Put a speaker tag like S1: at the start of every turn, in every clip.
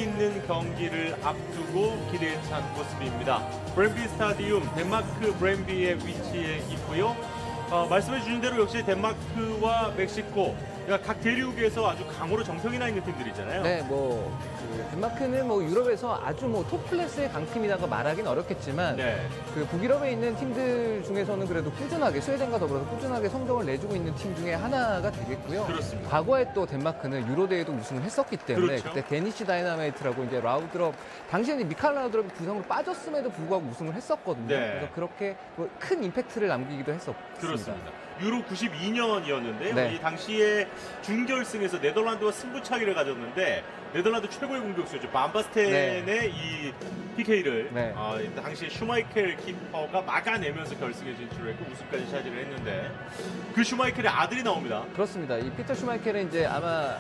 S1: 있는 경기를 앞두고 기대에 찬 모습입니다. 브렘비 스타디움 덴마크 브렘비의 위치에 있고요. 말씀해 주신 대로 역시 덴마크와 멕시코, 그러니까 각 대륙에서 아주 강호로 정성이 나 있는 팀들이잖아요.
S2: 네, 덴마크는 유럽에서 아주 톱 클래스의 강팀이라고 말하긴 어렵겠지만
S1: 네.
S2: 그 북유럽에 있는 팀들 중에서는 그래도 꾸준하게 스웨덴과 더불어서 꾸준하게 성적을 내주고 있는 팀 중에 하나가 되겠고요.
S1: 그렇습니다.
S2: 과거에 또 덴마크는 유로대회도 우승을 했었기 때문에
S1: 그렇죠.
S2: 그때 데니시 다이나마이트라고 이제 라우드롭 당시에는 미칼 라우드롭이 부상으로 빠졌음에도 불구하고 우승을 했었거든요.
S1: 네.
S2: 그래서 그렇게 큰 임팩트를 남기기도 했었습니다.
S1: 그렇습니다. 유로 92년이었는데요.
S2: 네.
S1: 이 당시에 준결승에서 네덜란드와 승부차기를 가졌는데 네덜란드 최고의 공격수죠. 반바스텐의 이 PK를
S2: 네.
S1: 당시에 슈마이켈 키퍼가 막아내면서 결승에 진출했고 우승까지 차지를 했는데 그 슈마이켈의 아들이 나옵니다.
S2: 그렇습니다. 이 피터 슈마이켈은 이제 아마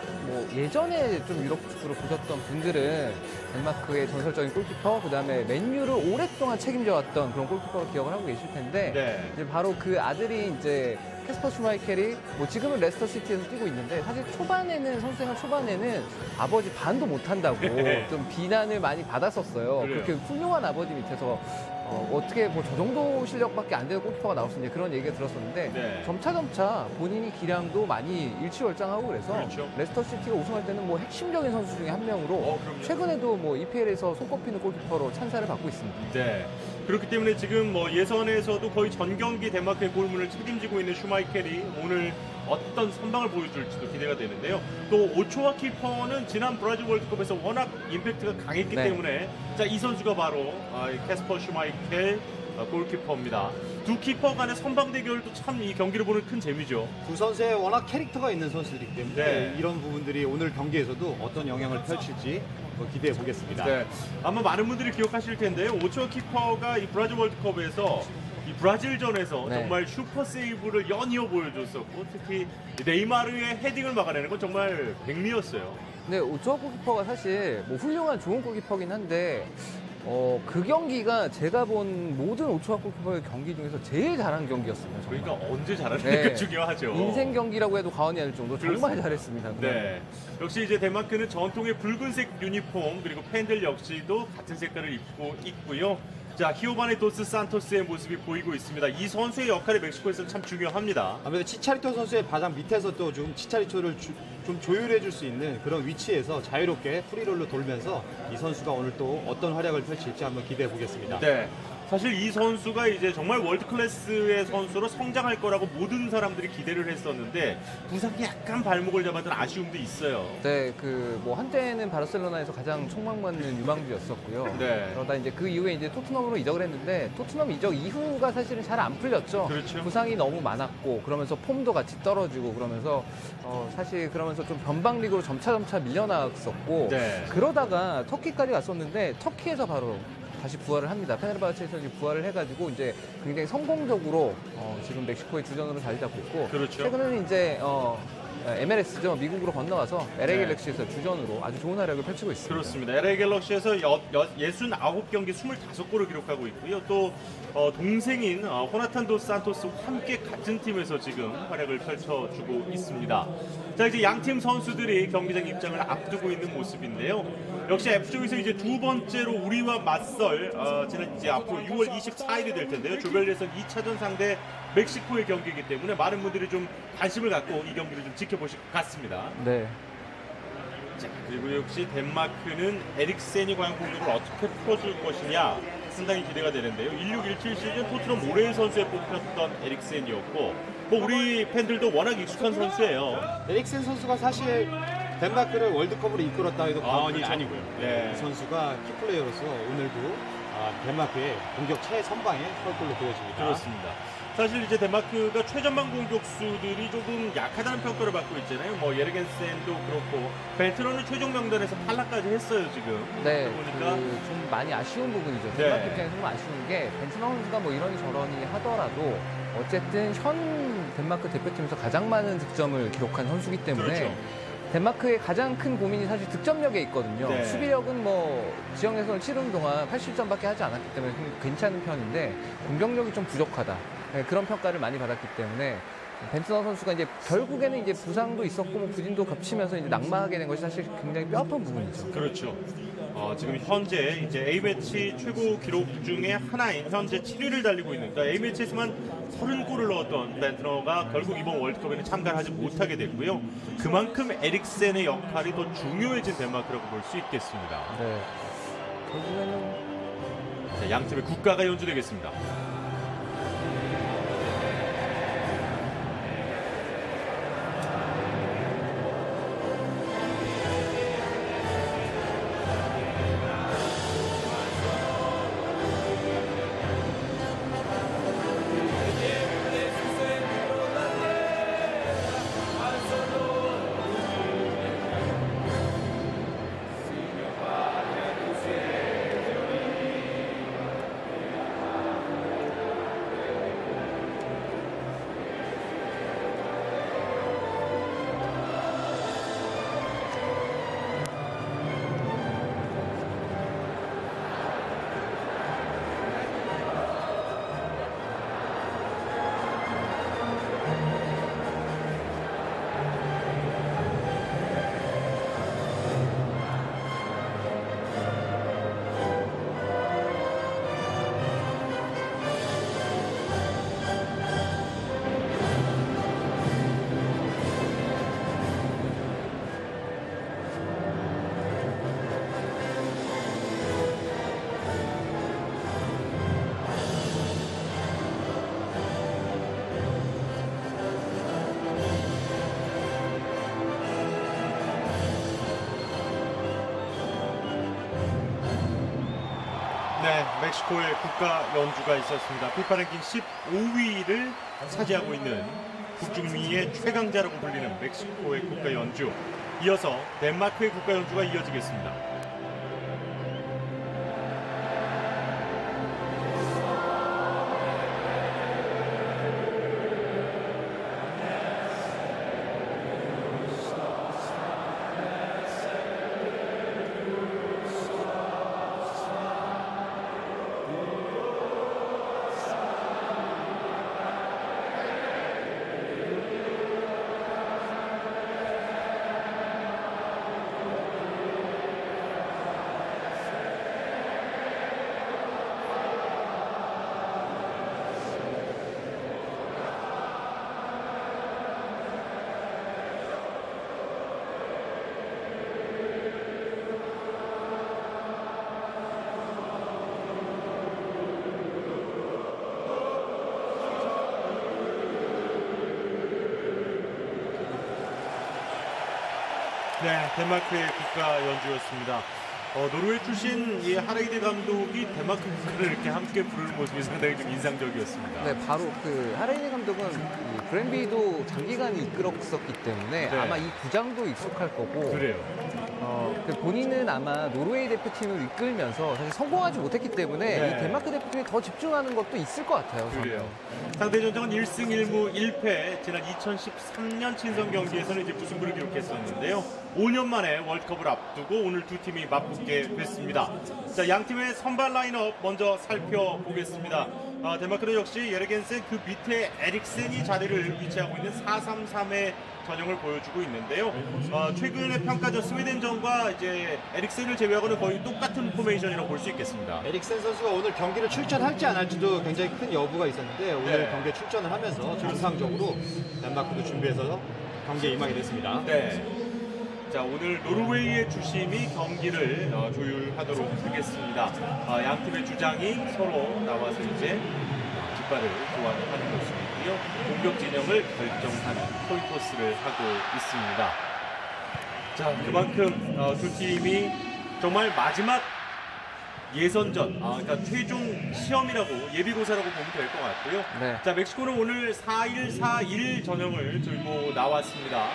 S2: 예전에 좀 유럽 축구를 보셨던 분들은 덴마크의 전설적인 골키퍼, 그다음에 맨유를 오랫동안 책임져왔던 그런 골키퍼로 기억을 하고 계실 텐데
S1: 네.
S2: 이제 바로 그 아들이 이제 캐스퍼 슈마이켈이 지금은 레스터 시티에서 뛰고 있는데 사실 선수생활 초반에는 아버지 반도 못한다고 좀 비난을 많이 받았었어요.
S1: 그래요.
S2: 그렇게 훌륭한 아버지 밑에서 어떻게 저 정도 실력밖에 안 되는 골키퍼가 나올 수 있냐 그런 얘기가 들었었는데
S1: 네.
S2: 점차 본인이 기량도 많이 일취월장하고 그래서
S1: 그렇죠.
S2: 레스터 시티가 우승할 때는 핵심적인 선수 중에 한 명으로
S1: 그럼요.
S2: 최근에도 EPL에서 손꼽히는 골키퍼로 찬사를 받고 있습니다.
S1: 네. 그렇기 때문에 지금 예선에서도 거의 전 경기 덴마크의 골문을 책임지고 있는 슈마이켈이 오늘 어떤 선방을 보여줄지도 기대가 되는데요. 또 오초아 키퍼는 지난 브라질 월드컵에서 워낙 임팩트가 강했기
S2: 네.
S1: 때문에 이 선수가 바로 캐스퍼 슈마이켈 골키퍼입니다. 두 키퍼 간의 선방 대결도 참 이 경기를 보는 큰 재미죠.
S3: 두 선수의 워낙 캐릭터가 있는 선수들이기 때문에
S1: 네.
S3: 이런 부분들이 오늘 경기에서도 어떤 영향을 펼칠지 기대해 보겠습니다.
S1: 네. 아마 많은 분들이 기억하실 텐데요. 오초아 키퍼가 이 브라질 월드컵에서 이 브라질전에서
S2: 네.
S1: 정말 슈퍼 세이브를 연이어 보여줬었고 특히 네이마르의 헤딩을 막아내는 건 정말 백미였어요.
S2: 네, 오초아 골키퍼가 사실 훌륭한 좋은 골키퍼긴 한데 그 경기가 제가 본 모든 오초아 골키퍼의 경기 중에서 제일 잘한 경기였습니다. 정말.
S1: 그러니까 언제 잘하는가
S2: 네.
S1: 중요하죠.
S2: 인생 경기라고 해도 과언이 아닐 정도로 정말
S1: 그렇습니다.
S2: 잘했습니다.
S1: 네. 역시 이제 덴마크는 전통의 붉은색 유니폼 그리고 팬들 역시도 같은 색깔을 입고 있고요. 자, 히오바네 도스 산토스의 모습이 보이고 있습니다. 이 선수의 역할이 멕시코에서는 참 중요합니다.
S3: 아무래도 치차리토 선수의 바닥 밑에서 또 좀 치차리토를 좀 조율해 줄 수 있는 그런 위치에서 자유롭게 프리롤로 돌면서 이 선수가 오늘 또 어떤 활약을 펼칠지 한번 기대해 보겠습니다.
S1: 네. 사실 이 선수가 이제 정말 월드 클래스의 선수로 성장할 거라고 모든 사람들이 기대를 했었는데 부상이 약간 발목을 잡았던 아쉬움도 있어요.
S2: 네, 한때는 바르셀로나에서 가장 촉망받는 유망주였었고요.
S1: 네.
S2: 그러다 이제 그 이후에 이제 토트넘으로 이적을 했는데 토트넘 이적 이후가 사실은 잘 안 풀렸죠.
S1: 그렇죠.
S2: 부상이 너무 많았고 그러면서 폼도 같이 떨어지고 그러면서 사실 그러면서 좀 변방리그로 점차 밀려나갔었고
S1: 네.
S2: 그러다가 터키까지 갔었는데 터키에서 바로 다시 부활을 합니다. 페네르바체에서 부활을 해가지고 이제 굉장히 성공적으로 지금 멕시코의 주전으로 자리 잡고 있고
S1: 그렇죠.
S2: 최근에는 이제 MLS죠. 미국으로 건너가서 LA
S1: 네.
S2: 갤럭시에서 주전으로 아주 좋은 활약을 펼치고 있습니다.
S1: 그렇습니다. LA 갤럭시에서 69경기 25골을 기록하고 있고요. 또 동생인 호나탄 도 산토스와 함께 같은 팀에서 지금 활약을 펼쳐주고 있습니다. 자, 이제 양팀 선수들이 경기장 입장을 앞두고 있는 모습인데요. 역시 F쪽에서 이제 두 번째로 우리와 맞설 지난 이제 앞으로 6월 24일이 될 텐데요. 조별 예선 2차전 상대 멕시코의 경기이기 때문에 많은 분들이 좀 관심을 갖고 이 경기를 좀 지켜보실 것 같습니다.
S2: 네.
S1: 자, 그리고 역시 덴마크는 에릭센이 과연 공격을 어떻게 풀어줄 것이냐 상당히 기대가 되는데요. 1617 시즌 토트넘 모레 선수에 뽑혔던 에릭센이었고 우리 팬들도 워낙 익숙한 선수예요.
S3: 에릭센 선수가 사실 덴마크를 월드컵으로 이끌었다 해도
S1: 아니고요. 네.
S3: 이 선수가 키플레이어로서 오늘도 덴마크의 공격 최선방에 설 걸로 보여집니다.
S1: 그렇습니다. 사실 이제 덴마크가 최전방 공격수들이 조금 약하다는 평가를 받고 있잖아요. 예르겐센도 그렇고 벤트로는 최종 명단에서 탈락까지 했어요 지금.
S2: 네,
S1: 보니까
S2: 좀 많이 아쉬운 부분이죠.
S1: 네.
S2: 덴마크 입장에서 좀 아쉬운 게 벤츠나 선수가 이러니 저러니 하더라도 어쨌든 현 덴마크 대표팀에서 가장 많은 득점을 기록한 선수기 때문에
S1: 그렇죠.
S2: 덴마크의 가장 큰 고민이 사실 득점력에 있거든요.
S1: 네.
S2: 수비력은 지역 예선을 치르는 동안 80점밖에 하지 않았기 때문에 괜찮은 편인데 공격력이 좀 부족하다. 네, 그런 평가를 많이 받았기 때문에 벤트너 선수가 이제 결국에는 이제 부상도 있었고 뭐 부진도 겹치면서 이제 낙마하게 된 것이 사실 굉장히 뼈아픈 부분이죠.
S1: 그렇죠. 지금 현재 이제 A매치 최고 기록 중에 하나인 현재 7위를 달리고 있는, 그러니까 A매치에서만 30골을 넣었던 벤트너가 결국 이번 월드컵에는 참가를 하지 못하게 됐고요. 그만큼 에릭센의 역할이 더 중요해진 덴마크라고 볼 수 있겠습니다.
S2: 네. 결국에는
S1: 자, 양 팀의 국가가 연주되겠습니다. 네, 멕시코의 국가 연주가 있었습니다. 피파 랭킹 15위를 차지하고 있는 북중미의 최강자라고 불리는 멕시코의 국가 연주. 이어서 덴마크의 국가 연주가 이어지겠습니다. 네, 덴마크의 국가 연주였습니다. 노르웨이 출신 이 하레이드 감독이 덴마크 국가를 이렇게 함께 부르는 모습이 상당히 좀 인상적이었습니다.
S2: 네, 바로 그 하레이드 감독은 이 그랜비도 장기간 이끌었었기 때문에
S1: 네.
S2: 아마 이 구장도 익숙할 거고.
S1: 그래요.
S2: 그 본인은 아마 노르웨이 대표팀을 이끌면서 사실 성공하지 못했기 때문에
S1: 네.
S2: 이 덴마크 대표팀에 더 집중하는 것도 있을 것 같아요. 저는.
S1: 그래요. 상대 전적은 1승 1무 1패. 지난 2013년 친선 경기에서는 이제 무승부를 기록했었는데요. 5년 만에 월드컵을 앞두고 오늘 두 팀이 맞붙게 됐습니다. 자, 양 팀의 선발 라인업 먼저 살펴보겠습니다. 덴마크는 역시 예르겐센 그 밑에 에릭센이 자리를 위치하고 있는 4-3-3의 전형을 보여주고 있는데요. 최근의 평가전 스웨덴전과 이제 에릭센을 제외하고는 거의 똑같은 포메이션이라고 볼 수 있겠습니다.
S3: 에릭센 선수가 오늘 경기를 출전할지 안 할지도 굉장히 큰 여부가 있었는데 오늘
S1: 네.
S3: 경기에 출전을 하면서 정상적으로 덴마크도 준비해서 경기에 임하게 됐습니다.
S1: 네. 자, 오늘 노르웨이의 주심이 경기를 조율하도록 하겠습니다. 양 팀의 주장이 서로 나와서 이제 깃발을 교환하는 모습이고요. 공격 진영을 결정하는 코인토스를 하고 있습니다. 자, 그만큼 두 팀이 정말 마지막 예선전, 그러니까 최종 시험이라고 예비고사라고 보면 될 것 같고요.
S2: 네.
S1: 자, 멕시코는 오늘 4-1-4-1 전형을 들고 나왔습니다.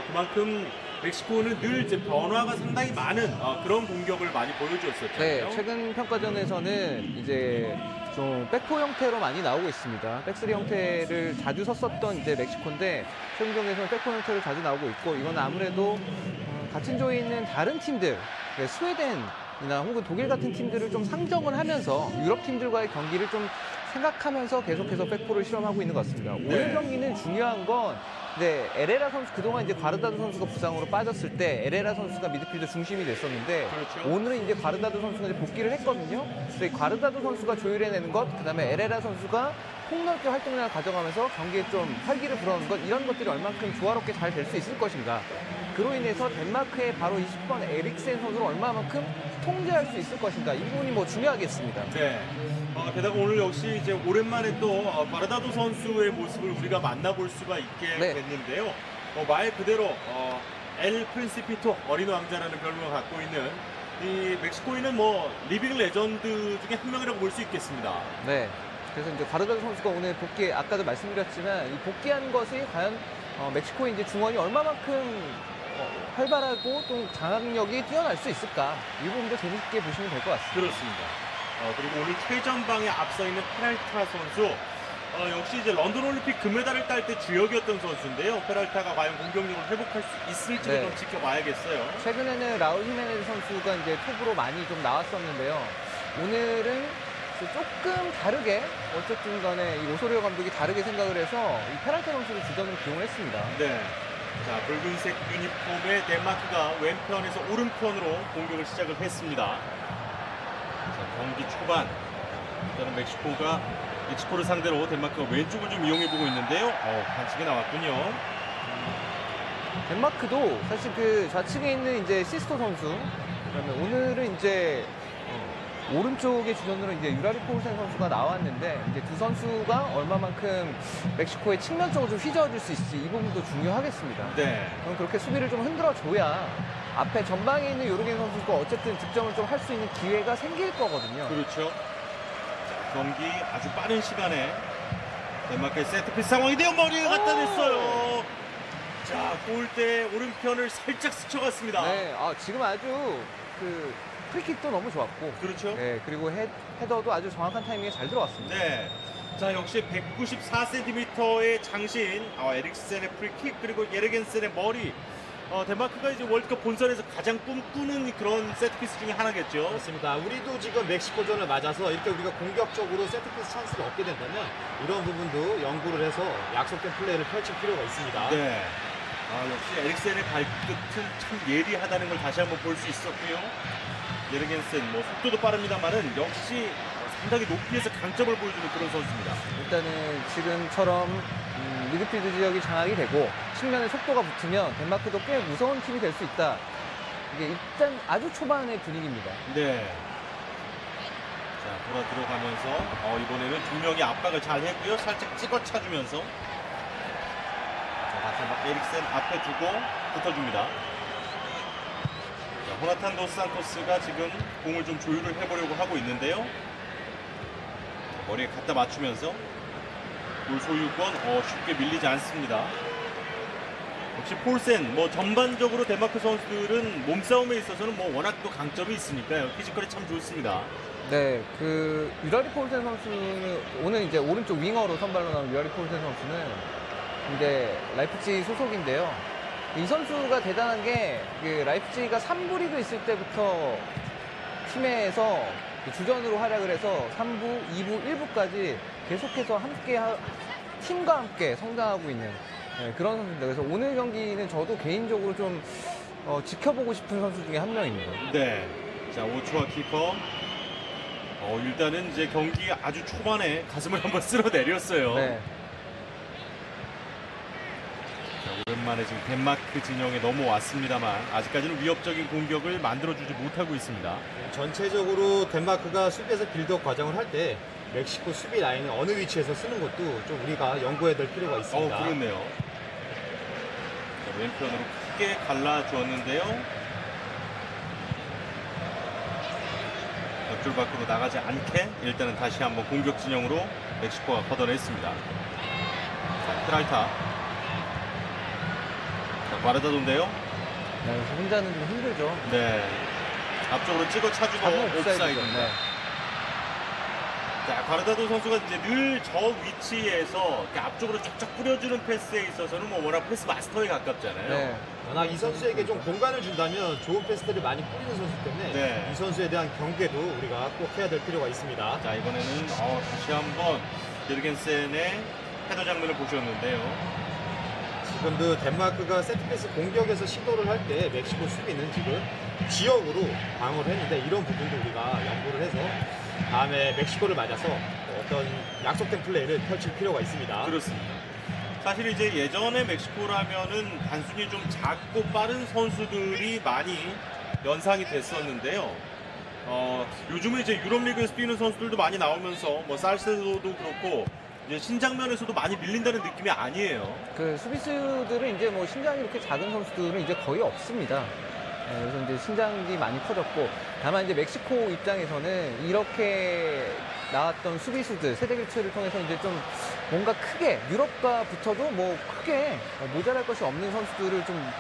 S1: 그만큼 멕시코는 늘 이제 변화가 상당히 많은 그런 공격을 많이 보여주었었잖아요.
S2: 네, 최근 평가전에서는 이제 좀 백포 형태로 많이 나오고 있습니다. 백스리 형태를 자주 썼었던 이제 멕시코인데 최근 경기에서는 백포 형태로 자주 나오고 있고 이건 아무래도 같은 조에 있는 다른 팀들, 스웨덴이나 혹은 독일 같은 팀들을 좀 상정을 하면서 유럽 팀들과의 경기를 좀 생각하면서 계속해서 백포를 실험하고 있는 것 같습니다. 오늘 경기는 중요한 건 에레라 선수 그동안 이제 과르다도 선수가 부상으로 빠졌을 때 에레라 선수가 미드필더 중심이 됐었는데
S1: 그렇죠.
S2: 오늘은 이제 과르다도 선수가 이제 복귀를 했거든요. 그래서 이 과르다도 선수가 조율해내는 것, 그다음에 에레라 선수가 폭넓게 활동량을 가져가면서 경기에 좀 활기를 불어넣는 것, 이런 것들이 얼만큼 조화롭게 잘 될 수 있을 것인가. 그로 인해서 덴마크의 바로 20번 에릭센 선수를 얼마만큼 통제할 수 있을 것인가. 이 부분이 뭐 중요하겠습니다.
S1: 네. 게다가 오늘 역시 이제 오랜만에 또 바르다도 선수의 모습을 우리가 만나볼 수가 있게
S2: 네.
S1: 됐는데요. 말 그대로 엘 프린시피토 어린 왕자라는 별명을 갖고 있는 이 멕시코인은 뭐 리빙 레전드 중에 한 명이라고 볼 수 있겠습니다.
S2: 네. 그래서 이제 가르다도 선수가 오늘 복귀, 아까도 말씀드렸지만 이 복귀한 것이 과연 멕시코의 이제 중원이 얼마만큼 활발하고 또 장악력이 뛰어날 수 있을까? 이 부분도 재밌게 보시면 될 것 같습니다.
S1: 그렇습니다. 그리고 오늘 최전방에 앞서 있는 페랄타 선수 역시 이제 런던 올림픽 금메달을 딸 때 주역이었던 선수인데요. 페랄타가 과연 공격력을 회복할 수 있을지를
S2: 네.
S1: 좀 지켜봐야겠어요.
S2: 최근에는 라울 히메네즈 선수가 이제 톱으로 많이 좀 나왔었는데요. 오늘은 조금 다르게 어쨌든 간에 이 오소리오 감독이 다르게 생각을 해서 이 페랄타 선수를 주전으로 기용했습니다.
S1: 네. 자, 붉은색 유니폼의 덴마크가 왼편에서 오른편으로 공격을 시작을 했습니다. 자, 경기 초반 일단은 멕시코를 상대로 덴마크가 왼쪽을 좀 이용해보고 있는데요. 반칙이 나왔군요.
S2: 덴마크도 사실 그 좌측에 있는 이제 시스토 선수, 그다음에 오늘은 이제 오른쪽의 주전으로 이제 유라리 포울센 선수가 나왔는데 이제 두 선수가 얼마만큼 멕시코의 측면적으로 좀 휘저어줄 수 있을지 이 부분도 중요하겠습니다.
S1: 네.
S2: 그럼 그렇게 수비를 좀 흔들어줘야 앞에 전방에 있는 요르겐 선수가 어쨌든 득점을 좀 할 수 있는 기회가 생길 거거든요.
S1: 그렇죠. 자, 경기 아주 빠른 시간에 덴마크의 세트피스 상황인데요. 머리에 갖다 냈어요. 자, 골대 오른편을 살짝 스쳐갔습니다.
S2: 네, 지금 아주 그 프리킥도 너무 좋았고,
S1: 그렇죠.
S2: 네, 그리고 헤더도 아주 정확한 타이밍에 잘 들어갔습니다.
S1: 네. 자, 역시 194cm의 장신, 에릭센의 프리킥, 그리고 예르겐센의 머리. 덴마크가 이제 월드컵 본선에서 가장 꿈꾸는 그런 세트피스 중에 하나겠죠.
S3: 그렇습니다. 우리도 지금 멕시코전을 맞아서 이렇게 우리가 공격적으로 세트피스 찬스를 얻게 된다면 이런 부분도 연구를 해서 약속된 플레이를 펼칠 필요가 있습니다.
S1: 네. 역시 에릭센의 발끝은 참 예리하다는 걸 다시 한번 볼 수 있었고요. 예르겐센, 속도도 빠릅니다만은 역시 상당히 높이에서 강점을 보여주는 그런 선수입니다.
S2: 일단은 지금처럼 미드필드 지역이 장악이 되고 측면에 속도가 붙으면 덴마크도 꽤 무서운 팀이 될 수 있다. 이게 일단 아주 초반의 분위기입니다.
S1: 네. 자, 돌아 들어가면서 이번에는 두 명이 압박을 잘 했고요. 살짝 찍어 차주면서 자, 다시 한번 에릭센 앞에 두고 붙어줍니다. 자, 호나탄 도스 산토스가 지금 공을 좀 조율을 해보려고 하고 있는데요. 머리에 갖다 맞추면서 볼 소유권 쉽게 밀리지 않습니다. 역시 폴센 전반적으로 덴마크 선수들은 몸싸움에 있어서는 워낙 또 강점이 있으니까요. 피지컬이 참 좋습니다.
S2: 네, 그 유라리 폴센 선수는 오늘 이제 오른쪽 윙어로 선발로 나온 유라리 폴센 선수는 이제 라이프치히 소속인데요. 이 선수가 대단한 게 그 라이프치히가 3부 리그 있을 때부터 팀에서 주전으로 활약을 해서 3부, 2부, 1부까지 계속해서 팀과 함께 성장하고 있는 그런 선수입니다. 그래서 오늘 경기는 저도 개인적으로 좀 지켜보고 싶은 선수 중에 한 명입니다.
S1: 네. 자, 오초아 키퍼. 일단은 이제 경기 아주 초반에 가슴을 한번 쓸어내렸어요.
S2: 네.
S1: 자, 오랜만에 지금 덴마크 진영에 넘어왔습니다만 아직까지는 위협적인 공격을 만들어주지 못하고 있습니다.
S3: 전체적으로 덴마크가 수비에서 빌드업 과정을 할 때 멕시코 수비 라인을 어느 위치에서 쓰는 것도 좀 우리가 연구해야 될 필요가 있습니다.
S1: 그렇네요. 자, 왼편으로 크게 갈라주었는데요. 옆줄 밖으로 나가지 않게 일단은 다시 한번 공격 진영으로 멕시코가 걷어냈습니다. 자, 페랄타. 자, 바르다도인데요.
S2: 네, 그래서 혼자는 좀 힘들죠.
S1: 네. 앞쪽으로 찍어 차주고
S2: 잡으면
S1: 옵사이드입니다.
S2: 네.
S1: 자, 바르다도 선수가 이제 늘 저 위치에서 이렇게 앞쪽으로 쫙쫙 뿌려주는 패스에 있어서는 워낙 패스 마스터에 가깝잖아요.
S2: 네.
S3: 워낙 이 선수에게 좀 공간을 준다면 좋은 패스들을 많이 뿌리는 선수 때문에
S1: 네.
S3: 이 이 선수에 대한 경계도 우리가 꼭 해야 될 필요가 있습니다.
S1: 자, 이번에는 다시 한번 예르겐센의 헤더 장면을 보셨는데요.
S3: 지금도 덴마크가 세트피스 공격에서 시도를 할 때 멕시코 수비는 지금 지역으로 방어를 했는데 이런 부분도 우리가 연구를 해서 다음에 멕시코를 맞아서 어떤 약속된 플레이를 펼칠 필요가 있습니다.
S1: 그렇습니다. 사실 이제 예전에 멕시코라면은 단순히 좀 작고 빠른 선수들이 많이 연상이 됐었는데요. 요즘은 이제 유럽 리그에서 뛰는 선수들도 많이 나오면서 뭐 살세도도 그렇고 이제 신장면에서도 많이 밀린다는 느낌이 아니에요.
S2: 그 수비수들은 이제 뭐 신장이 이렇게 작은 선수들은 이제 거의 없습니다. 네, 그래서 이제 신장이 많이 커졌고, 다만 이제 멕시코 입장에서는 이렇게 나왔던 수비수들 세대 교체를 통해서 이제 좀 뭔가 크게 유럽과 붙어도 뭐 크게 모자랄 것이 없는 선수들을 좀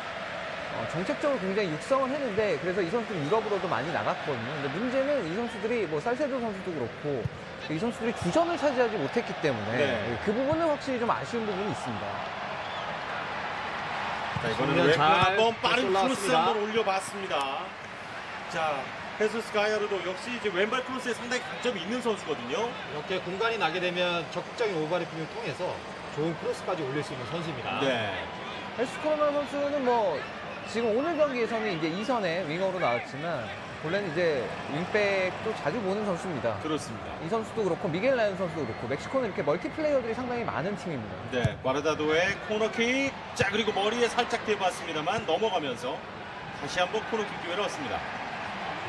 S2: 정책적으로 굉장히 육성을 했는데, 그래서 이 선수들이 유럽으로도 많이 나갔거든요. 근데 문제는 이 선수들이 뭐 살세도 선수도 그렇고 이 선수들이 주전을 차지하지 못했기 때문에
S1: 네.
S2: 그 부분은 확실히 좀 아쉬운 부분이 있습니다.
S1: 자, 이거는
S3: 정면
S1: 왼발
S3: 잘
S1: 한번 빠른 크로스
S3: 올라왔습니다.
S1: 한번 올려봤습니다. 자, 헤수스 가야르도 역시 이제 왼발 크로스에 상당히 강점이 있는 선수거든요.
S3: 이렇게 공간이 나게 되면 적극적인 오버래핑을 통해서 좋은 크로스까지 올릴 수 있는 선수입니다.
S1: 네.
S2: 헬스코로나 선수는 뭐 지금 오늘 경기에서는 이제 2선에 윙어로 나왔지만 원래는 이제 윙백도 자주 보는 선수입니다.
S1: 그렇습니다.
S2: 이 선수도 그렇고 미겔 라이온 선수도 그렇고 멕시코는 이렇게 멀티플레이어들이 상당히 많은 팀입니다.
S1: 네, 과르다도의 코너킥. 자, 그리고 머리에 살짝 대봤습니다만 넘어가면서 다시 한번 코너킥 기회를 얻습니다.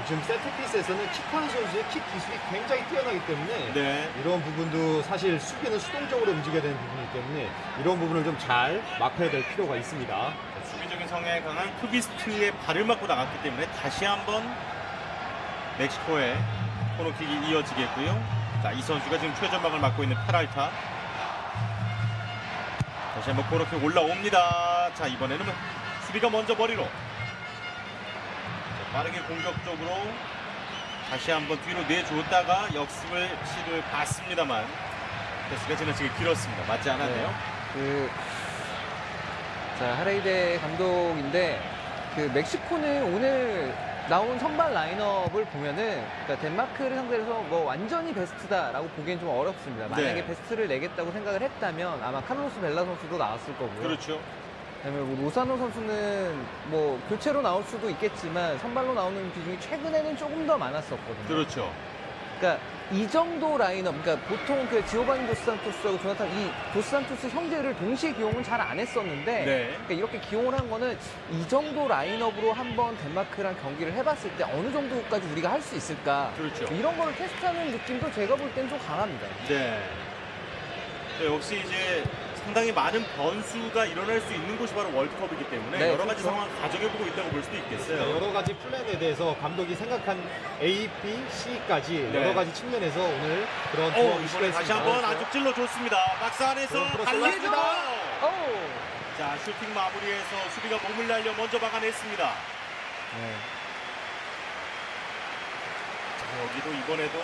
S3: 요즘 세트피스에서는 킥하는 선수의 킥 기술이 굉장히 뛰어나기 때문에
S1: 네.
S3: 이런 부분도 사실 수비는 수동적으로 움직여야 되는 부분이기 때문에 이런 부분을 좀 잘 막아야 될 필요가 있습니다.
S1: 수비적인 성향에 강한 큐비스트의 발을 맞고 나갔기 때문에 다시 한번 멕시코의 코너킥이 이어지겠고요. 자, 이 선수가 지금 최전방을 맡고 있는 페랄타. 다시 한번 코너킥 올라옵니다. 자, 이번에는 수비가 먼저 머리로. 자, 빠르게 공격적으로 다시 한번 뒤로 내줬다가 역습을 시도해 봤습니다만 패스가 지나치게 길었습니다. 맞지 않았네요.
S2: 하레이데 감독인데 그 멕시코는 오늘 나온 선발 라인업을 보면은 그러니까 덴마크를 상대로 해서 뭐 완전히 베스트다라고 보기엔 좀 어렵습니다. 만약에
S1: 네.
S2: 베스트를 내겠다고 생각을 했다면 아마 카를로스 벨라 선수도 나왔을 거고요.
S1: 그렇죠.
S2: 그다음에 뭐 로사노 선수는 뭐 교체로 나올 수도 있겠지만 선발로 나오는 비중이 최근에는 조금 더 많았었거든요.
S1: 그렇죠.
S2: 그러니까 이 정도 라인업, 그러니까 보통 그 지오바니 도스산토스하고 조나탄 이 도스산토스 형제를 동시에 기용은 잘 안 했었는데,
S1: 네.
S2: 그러니까 이렇게 기용을 한 거는 이 정도 라인업으로 한번 덴마크랑 경기를 해봤을 때 어느 정도까지 우리가 할 수 있을까?
S1: 그렇죠.
S2: 이런 거를 테스트하는 느낌도 제가 볼 땐 좀 강합니다.
S1: 네. 네, 역시 이제 상당히 많은 변수가 일어날 수 있는 곳이 바로 월드컵이기 때문에
S2: 네,
S1: 여러 가지
S2: 그렇죠.
S1: 상황을 가정해보고 있다고 볼 수도 있겠어요.
S3: 여러 가지 플랜에 대해서 감독이 생각한 A, B, C까지
S1: 네.
S3: 여러 가지 측면에서 오늘 그런 조언을
S1: 이번에 다시 한번 안쪽 찔러줬습니다. 박스 안에서
S3: 그럼 크로스
S1: 달리죠.
S3: 올라왔습니다.
S1: 자, 슈팅 마무리해서 수비가 몸을 날려 먼저 막아냈습니다.
S2: 네.
S1: 자, 여기도 이번에도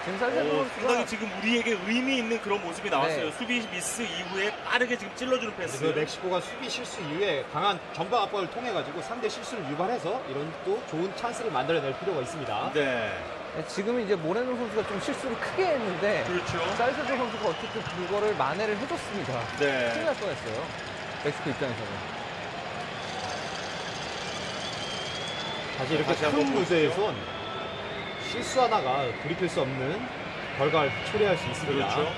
S2: 지금 살세도
S1: 상당히
S2: 선수가
S1: 지금 우리에게 의미 있는 그런 모습이 나왔어요.
S2: 네.
S1: 수비 미스 이후에 빠르게 지금 찔러주는 패스.
S3: 그래서 멕시코가 수비 실수 이후에 강한 전방 압박을 통해 가지고 상대 실수를 유발해서 이런 또 좋은 찬스를 만들어낼 필요가 있습니다.
S1: 네,
S2: 지금 이제 모레노 선수가 좀 실수를 크게 했는데
S1: 그렇죠.
S2: 살세도 선수가 어쨌든 그거를 만회를 해줬습니다.
S1: 네.
S2: 큰일 날 뻔했어요. 멕시코 입장에서는.
S3: 사실 이렇게
S1: 다시 한번
S3: 큰 무대에선 실수 하나가 돌이킬 수 없는 결과를 초래할 수 있습니다.
S1: 그렇죠.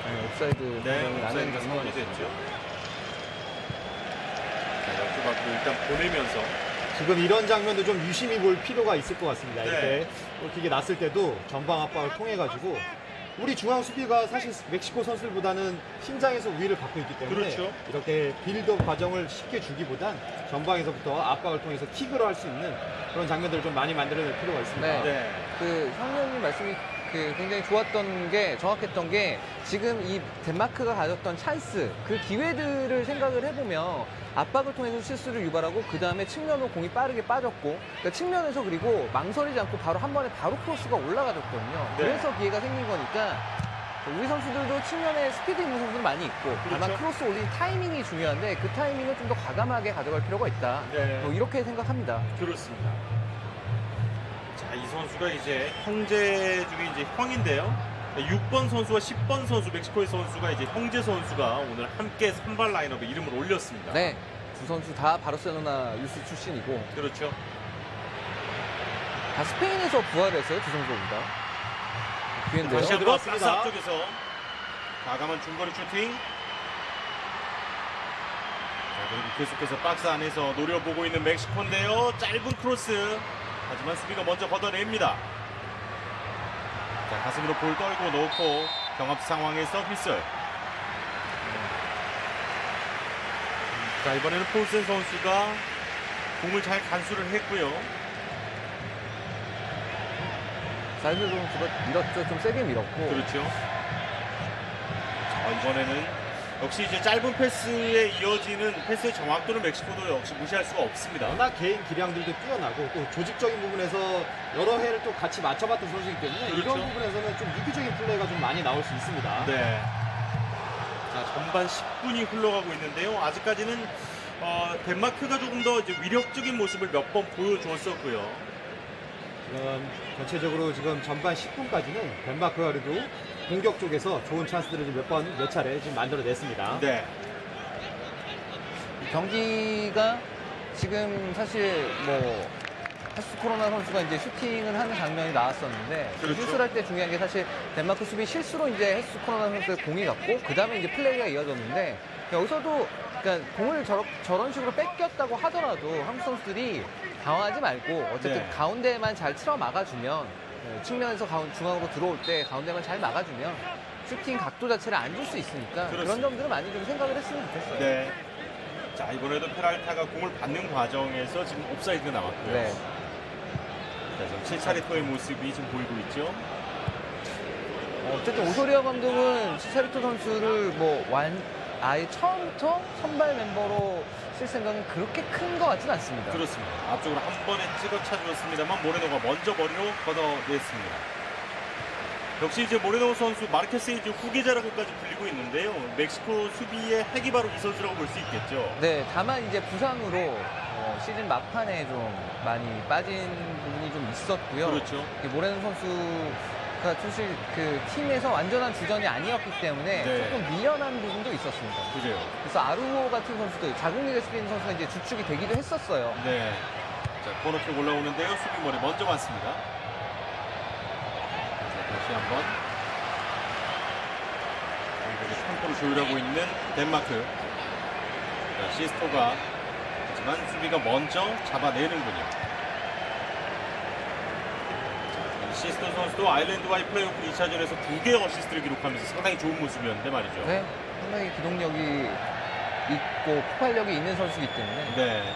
S2: 네, 옵사이드
S1: 네,
S2: 판정이 나는
S1: 옵사이드가
S2: 장면이
S1: 선언이 됐죠. 자, 역주받고 일단 보내면서
S3: 지금 이런 장면도 좀 유심히 볼 필요가 있을 것 같습니다.
S1: 네.
S3: 이렇게 골킥이 났을 때도 전방 압박을 통해 가지고 우리 중앙 수비가 사실 멕시코 선수들보다는 신장에서 우위를 갖고 있기 때문에
S1: 그렇죠.
S3: 이렇게 빌드업 과정을 쉽게 주기보단 전방에서부터 압박을 통해서 킥으로 할 수 있는 그런 장면들을 좀 많이 만들어낼 필요가 있습니다.
S2: 네.
S1: 네.
S2: 그 상현님 말씀이 굉장히 좋았던 게 정확했던 게 지금 이 덴마크가 가졌던 찬스 그 기회들을 생각을 해보면 압박을 통해서 실수를 유발하고 그 다음에 측면으로 공이 빠르게 빠졌고 그러니까 측면에서 그리고 망설이지 않고 바로 한 번에 바로 크로스가 올라가졌거든요.
S1: 네.
S2: 그래서 기회가 생긴 거니까 우리 선수들도 측면에 스피드 있는 선수들 많이 있고 다만
S1: 그렇죠.
S2: 크로스 올린 타이밍이 중요한데 그 타이밍을 좀 더 과감하게 가져갈 필요가 있다.
S1: 네.
S2: 뭐 이렇게 생각합니다.
S1: 그렇습니다. 이 선수가 이제 형제 중에 이제 형인데요. 6번 선수와 10번 선수, 멕시코의 선수가 이제 형제 선수가 오늘 함께 선발 라인업에 이름을 올렸습니다.
S2: 네, 두 선수 다 바르셀로나 유스 출신이고
S1: 그렇죠.
S2: 다 스페인에서 부활했어요, 두 선수가. 기회인데요.
S1: 다시 한번
S3: 들어왔습니다.
S1: 박스 앞쪽에서 과감한 중거리 슈팅. 자, 그리고 계속해서 박스 안에서 노려보고 있는 멕시코인데요. 짧은 크로스. 하지만 수비가 먼저 걷어냅니다. 자, 가슴으로 볼 떨고 놓고 경합 상황에서 휘슬. 자, 이번에는 폴센 선수가 공을 잘 간수를 했고요.
S2: 자이드 선수가 밀었죠. 좀 세게 밀었고.
S1: 그렇죠. 자, 이번에는 역시 이제 짧은 패스에 이어지는 패스의 정확도는 멕시코도 역시 무시할 수가 없습니다.
S3: 워낙 개인 기량들도 뛰어나고 또 조직적인 부분에서 여러 해를 또 같이 맞춰봤던 선수이기 때문에
S1: 그렇죠.
S3: 이런 부분에서는 좀 유기적인 플레이가 좀 많이 나올 수 있습니다.
S1: 네. 자, 전반 10분이 흘러가고 있는데요. 아직까지는 덴마크가 조금 더 이제 위력적인 모습을 몇 번 보여주었었고요.
S3: 지금 전체적으로 지금 전반 10분까지는 덴마크가 그래도 공격 쪽에서 좋은 찬스들을 몇 차례 지금 만들어냈습니다.
S1: 네.
S2: 경기가 지금 사실 뭐 헤스 코로나 선수가 이제 슈팅을 하는 장면이 나왔었는데
S1: 그렇죠.
S2: 슛을 할 때 중요한 게 사실 덴마크 수비 실수로 이제 헤스 코로나 선수의 공이 갔고 그 다음에 이제 플레이가 이어졌는데 여기서도 그러니까 공을 저런 식으로 뺏겼다고 하더라도 한국 선수들이 당황하지 말고 어쨌든
S1: 네.
S2: 가운데만 잘 틀어 막아주면 측면에서 중앙으로 들어올 때 가운데만 잘 막아주면 슈팅 각도 자체를 안 줄 수 있으니까 그런
S1: 그렇습니다.
S2: 점들을 많이 좀 생각을 했으면 좋겠어요.
S1: 네. 자, 이번에도 페랄타가 공을 받는 과정에서 지금 옵사이드가 나왔고요.
S2: 네.
S1: 자, 지금 치차리토의 모습이 지금 보이고 있죠.
S2: 어쨌든 오소리아 감독은 치차리토 선수를 아예 처음부터 선발 멤버로 쓸 생각은 그렇게 큰 것 같지는 않습니다.
S1: 그렇습니다. 앞쪽으로 한 번에 찍어 차주었습니다만 모레노가 먼저 머리로 걷어냈습니다. 역시 이제 모레노 선수 마르케스의 이제 후계자라고까지 불리고 있는데요. 멕시코 수비의 핵이 바로 이 선수라고 볼 수 있겠죠.
S2: 네, 다만 이제 부상으로 시즌 막판에 좀 많이 빠진 부분이 좀 있었고요.
S1: 그렇죠.
S2: 모레노 선수가 사실 그 팀에서 완전한 주전이 아니었기 때문에
S1: 네.
S2: 조금 밀려난 부분도 있었습니다.
S1: 그래요.
S2: 그래서 아루호 같은 선수들, 자국리그에 쓰이는 선수가 이제 주축이 되기도 했었어요.
S1: 네. 자, 코너킥 올라오는데요. 수비머리 먼저 맞습니다. 자, 다시 한번. 템포를 조율하고 있는 덴마크. 자, 시스토가 하지만 수비가 먼저 잡아내는군요. 시스토 선수도 아일랜드와의 플레이오프 2차전에서 2개의 어시스트를 기록하면서 상당히 좋은 모습이었는데 말이죠.
S2: 네, 상당히 기동력이 있고 폭발력이 있는 선수이기 때문에
S1: 네.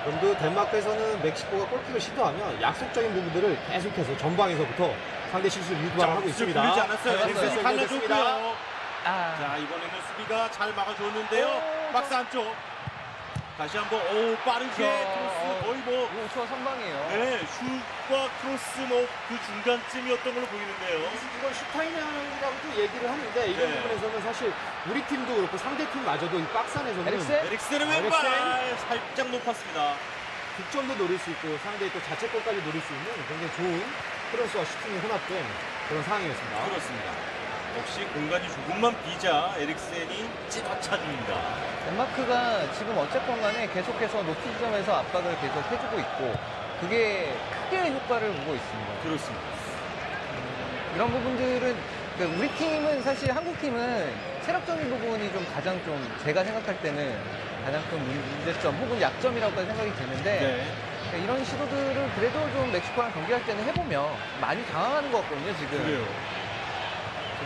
S3: 지금도 덴마크에서는 멕시코가 골킥을 시도하면 약속적인 부분들을 계속해서 전방에서부터 상대 실수를 유도하고 있습니다.
S1: 보이지 않았어요.
S2: 잘
S1: 넥센스
S3: 봤어요.
S1: 갈라줬고요.
S2: 아,
S1: 자, 이번에는 수비가 잘 막아줬는데요.
S2: 오,
S1: 박스 안쪽. 다시 한번 빠르게 크로스 거의 뭐
S2: 우초와 선방이에요.
S1: 네, 슛과 크로스 그 중간쯤이었던 걸로 보이는데요.
S3: 이걸 슈타이너라고도 얘기를 하는데 이런
S1: 네.
S3: 부분에서는 사실 우리 팀도 그렇고 상대 팀마저도 이 박스 안에서는
S2: 에릭센?
S1: 에릭센의 왼발 살짝 높았습니다.
S3: 득점도 노릴 수 있고 상대의 또 자책골까지 노릴 수 있는 굉장히 좋은 크로스와 슈팅이 혼합된 그런 상황이었습니다.
S1: 그렇습니다. 역시 공간이 조금만 비자 에릭센이 찝어차줍니다.
S2: 덴마크가 지금 어쨌건 간에 계속해서 높은 지점에서 압박을 계속 해주고 있고 그게 크게 효과를 보고 있습니다.
S1: 그렇습니다.
S2: 이런 부분들은 그러니까 우리 팀은 사실 한국 팀은 체력적인 부분이 좀 가장 좀 제가 생각할 때는 가장 큰 문제점 혹은 약점이라고까지 생각이 드는데
S1: 네.
S2: 그러니까 이런 시도들을 그래도 좀 멕시코랑 경기할 때는 해보면 많이 당황하는 것 같거든요 지금.
S1: 그래요.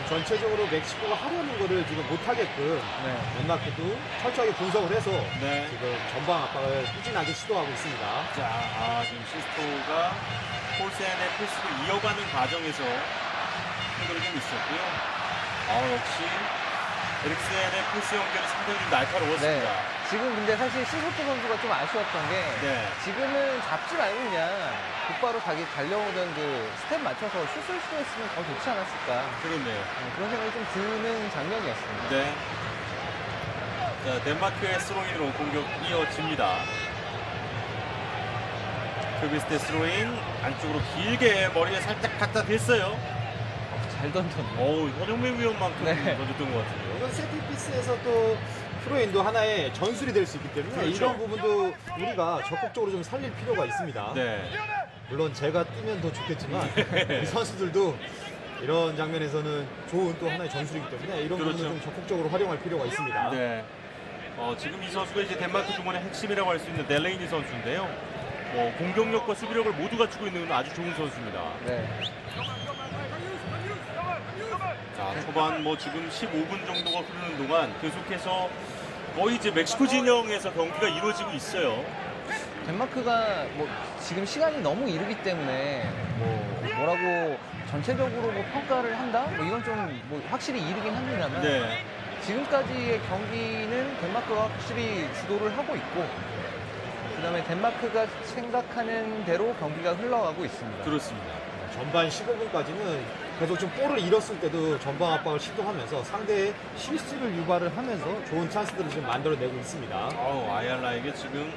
S3: 전체적으로 멕시코가 하려는 거를 지금 못하게끔
S2: 네.
S3: 덴마크도 철저하게 분석을 해서
S1: 네.
S3: 지금 전방 압박을 꾸준하게 시도하고 있습니다.
S1: 자, 지금 시스토가 폴센의 패스를 이어가는 과정에서 힘들이 좀 있었고요. 역시 에릭센의 패스 연결이 상당히 좀 날카로웠습니다.
S2: 네. 지금 근데 사실 시소트 선수가 좀 아쉬웠던 게
S1: 네.
S2: 지금은 잡지 말고 그냥 곧바로 자기 달려오던 그 스텝 맞춰서 슛을 시도했으면 더 좋지 않았을까
S1: 그렇네요.
S2: 그런 생각이 좀 드는 장면이었습니다.
S1: 네. 자, 덴마크의 스로인으로 공격 이어집니다. 크비스테 스로인 안쪽으로 길게 머리에 살짝 갖다 댔어요.
S2: 잘 던졌네.
S1: 어우, 현영민 위원만큼
S2: 네.
S1: 던졌던 것 같은데요.
S3: 이건 세트피스에서 또 프로인도 하나의 전술이 될 수 있기 때문에
S1: 그렇죠.
S3: 이런 부분도 우리가 적극적으로 좀 살릴 필요가 있습니다.
S1: 네.
S3: 물론 제가 뛰면 더 좋겠지만 우리 선수들도 이런 장면에서는 좋은 또 하나의 전술이기 때문에 이런
S1: 그렇죠.
S3: 부분을 좀 적극적으로 활용할 필요가 있습니다.
S1: 네. 지금 이 선수가 이제 덴마크 중원의 핵심이라고 할 수 있는 델레이니 선수인데요. 공격력과 수비력을 모두 갖추고 있는 아주 좋은 선수입니다.
S2: 네.
S1: 자, 초반 지금 15분 정도가 흐르는 동안 계속해서 거의 이제 멕시코 진영에서 경기가 이루어지고 있어요.
S2: 덴마크가 지금 시간이 너무 이르기 때문에 뭐라고 전체적으로 평가를 한다? 이건 좀 확실히 이르긴 합니다만
S1: 네.
S2: 지금까지의 경기는 덴마크가 확실히 주도를 하고 있고 그다음에 덴마크가 생각하는 대로 경기가 흘러가고 있습니다.
S1: 그렇습니다.
S3: 전반 15분까지는 계속 좀 볼을 잃었을 때도 전방 압박을 시도하면서 상대의 실수를 유발을 하면서 좋은 찬스들을 지금 만들어내고 있습니다.
S1: 아얄라에게 지금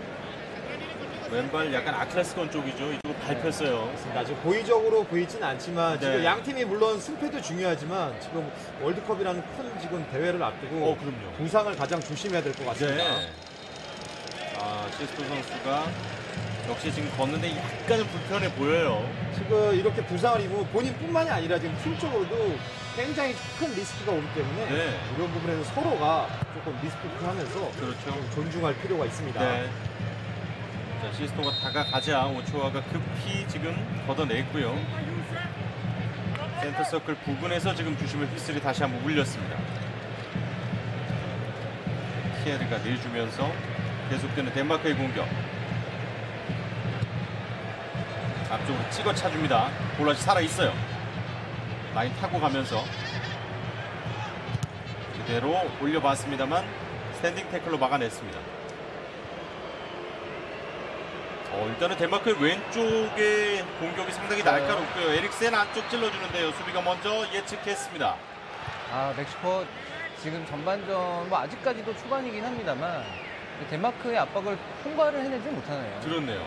S1: 왼발 약간 아킬레스건 쪽이죠. 이쪽으로 밟혔어요.
S3: 아주 고의적으로 보이진 않지만
S1: 네.
S3: 지금 양 팀이 물론 승패도 중요하지만 지금 월드컵이라는 큰 지금 대회를 앞두고
S1: 그럼요.
S3: 부상을 가장 조심해야 될 것 같습니다.
S1: 네. 시스토 선수가 역시 지금 걷는데 약간은 불편해 보여요.
S3: 지금 이렇게 부상을 입으면 본인뿐만이 아니라 지금 팀적으로도 굉장히 큰 리스크가 오기 때문에
S1: 네.
S3: 이런 부분에서 서로가 조금 리스크하면서
S1: 그렇죠.
S3: 존중할 필요가 있습니다.
S1: 네. 자, 시스토가 다가가자 오초아가 급히 지금 걷어냈고요. 센터 서클 부근에서 지금 주심을 휘슬이 다시 한번 울렸습니다. 키에르가 내주면서 계속되는 덴마크의 공격. 앞쪽으로 찍어 차줍니다. 볼 아직 살아있어요. 라인 타고 가면서 그대로 올려봤습니다만 스탠딩 태클로 막아냈습니다. 일단은 덴마크의 왼쪽의 공격이 상당히 날카롭고요. 에릭센 안쪽 찔러주는데요. 수비가 먼저 예측했습니다.
S2: 멕시코 지금 전반전 아직까지도 초반이긴 합니다만 덴마크의 압박을 통과를 해내지 못하네요.
S1: 그렇네요.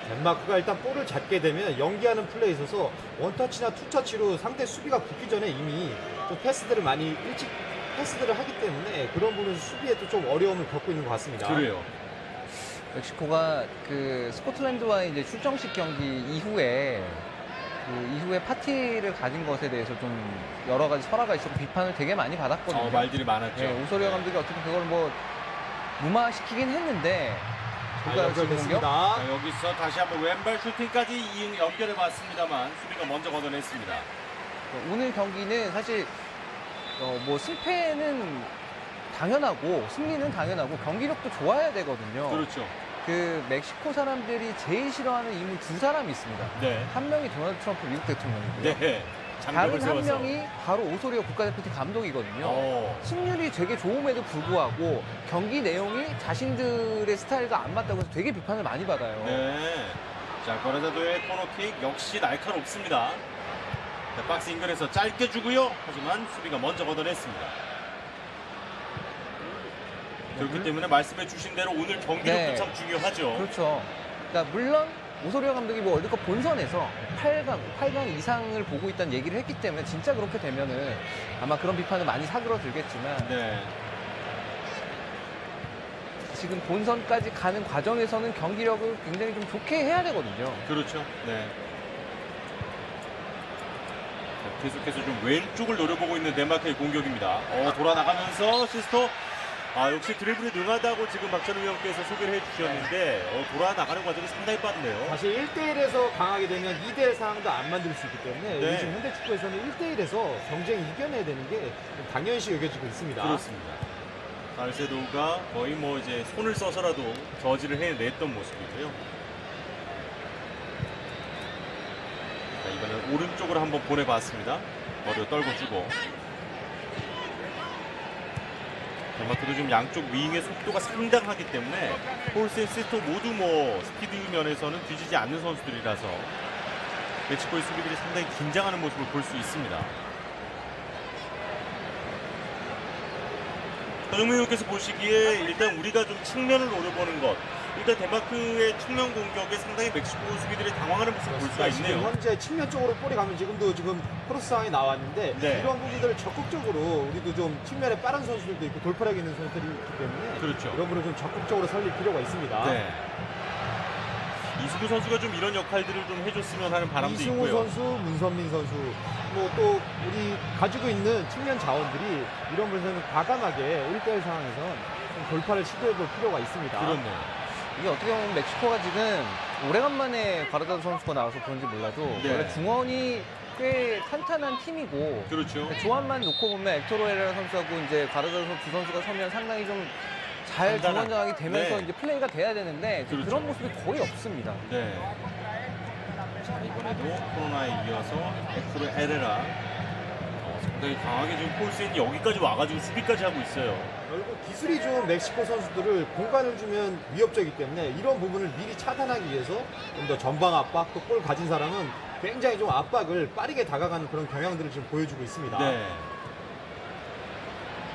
S3: 덴마크가 일단 볼을 잡게 되면 연기하는 플레이에 있어서 원터치나 투터치로 상대 수비가 붙기 전에 이미 좀 패스들을 많이 일찍 패스들을 하기 때문에 그런 부분에서 수비에도 좀 어려움을 겪고 있는 것 같습니다.
S1: 그래요.
S2: 멕시코가 스코틀랜드와의 이제 출정식 경기 이후에 파티를 가진 것에 대해서 좀 여러 가지 설화가 있었고 비판을 되게 많이 받았거든요.
S1: 말들이 많았죠.
S2: 네, 오소리오 감독이 어쨌든 그걸 무마시키긴 했는데
S3: 연결됐습니다.
S1: 자, 여기서 다시 한번 왼발 슈팅까지 연결해 봤습니다만 수비가 먼저 걷어냈습니다.
S2: 오늘 경기는 사실 승패는 당연하고 승리는 당연하고 경기력도 좋아야 되거든요.
S1: 그렇죠.
S2: 멕시코 사람들이 제일 싫어하는 인물 두 사람이 있습니다.
S1: 네.
S2: 한 명이 도널드 트럼프 미국 대통령이고요.
S1: 네.
S2: 다른
S1: 장벽을
S2: 한
S1: 세워서.
S2: 명이 바로 오소리오 국가대표팀 감독이거든요. 승률이 되게 좋음에도 불구하고 경기 내용이 자신들의 스타일과 안 맞다고 해서 되게 비판을 많이 받아요.
S1: 네. 자, 거라자도의 코너킥 역시 날카롭습니다. 자, 박스 인근에서 짧게 주고요. 하지만 수비가 먼저 걷어냈습니다. 그렇기 때문에 말씀해 주신 대로 오늘 경기력도
S2: 네.
S1: 참 중요하죠.
S2: 그렇죠. 그러니까 물론 오소리오 감독이 월드컵 본선에서 8강 이상을 보고 있다는 얘기를 했기 때문에 진짜 그렇게 되면은 아마 그런 비판을 많이 사그러들겠지만
S1: 네.
S2: 지금 본선까지 가는 과정에서는 경기력을 굉장히 좀 좋게 해야 되거든요.
S1: 그렇죠. 네. 자, 계속해서 좀 왼쪽을 노려보고 있는 덴마크의 공격입니다. 돌아 나가면서 시스토. 역시 드리블이 능하다고 지금 박찬호 위원께서 소개를 해주셨는데 돌아 나가는 과정이 상당히 빠르네요.
S3: 사실 1대1에서 강하게 되면 2대1 상황도 안 만들 수 있기 때문에
S1: 네.
S3: 요즘 현대 축구에서는 1대1에서 경쟁 이겨내야 되는 게 당연시 여겨지고 있습니다.
S1: 그렇습니다. 살세도가 거의 이제 손을 써서라도 저지를 해냈던 모습이고요. 자, 이번엔 오른쪽으로 한번 보내봤습니다. 머리를 떨궈주고. 덴마크도 지금 양쪽 윙의 속도가 상당하기 때문에 폴센, 시스토 모두 스피드 면에서는 뒤지지 않는 선수들이라서 멕시코의 수비들이 상당히 긴장하는 모습을 볼 수 있습니다. 정민 의원께서 보시기에 일단 우리가 좀 측면을 노려보는 것. 일단 덴마크의 측면 공격에 상당히 멕시코 수비들이 당황하는 모습을 볼 수가
S3: 지금
S1: 있네요.
S3: 현재 측면 쪽으로 볼이 가면 지금도 지금 크로스 상황이 나왔는데
S1: 네.
S3: 이런 부분들을 적극적으로 우리도 좀 측면에 빠른 선수들도 있고 돌파력 있는 선수들이 있기 때문에
S1: 그렇죠.
S3: 이런 부분을 좀 적극적으로 살릴 필요가 있습니다.
S1: 네. 이승우 선수가 좀 이런 역할들을 좀 해줬으면 하는 바람도
S3: 이승우
S1: 있고요.
S3: 선수, 문선민 선수, 뭐 또 우리 가지고 있는 측면 자원들이 이런 부분에서는 과감하게 1대1 상황에서 좀 돌파를 시도해볼 필요가 있습니다.
S1: 그렇네요.
S2: 이게 어떻게 보면 멕시코가 지금 오래간만에 과르다도 선수가 나와서 그런지 몰라도
S1: 네.
S2: 원래 중원이 꽤 탄탄한 팀이고
S1: 그렇죠.
S2: 조합만 놓고 보면 엑토로 헤레라 선수하고 이제 과르다도 선수 두 선수가 서면 상당히 좀 잘
S1: 단단한.
S2: 중원 장악이 되면서
S1: 네.
S2: 이제 플레이가 돼야 되는데
S1: 그렇죠.
S2: 그런 모습이 거의 없습니다.
S1: 네. 자, 이번에도 코로나에 이어서 에크로 에레라 상당히 강하게 지금 폴센이 여기까지 와가지고 수비까지 하고 있어요.
S3: 결국 기술이 좋은 멕시코 선수들을 공간을 주면 위협적이기 때문에 이런 부분을 미리 차단하기 위해서 좀 더 전방 압박, 또 볼 가진 사람은 굉장히 좀 압박을 빠르게 다가가는 그런 경향들을 지금 보여주고 있습니다.
S1: 네.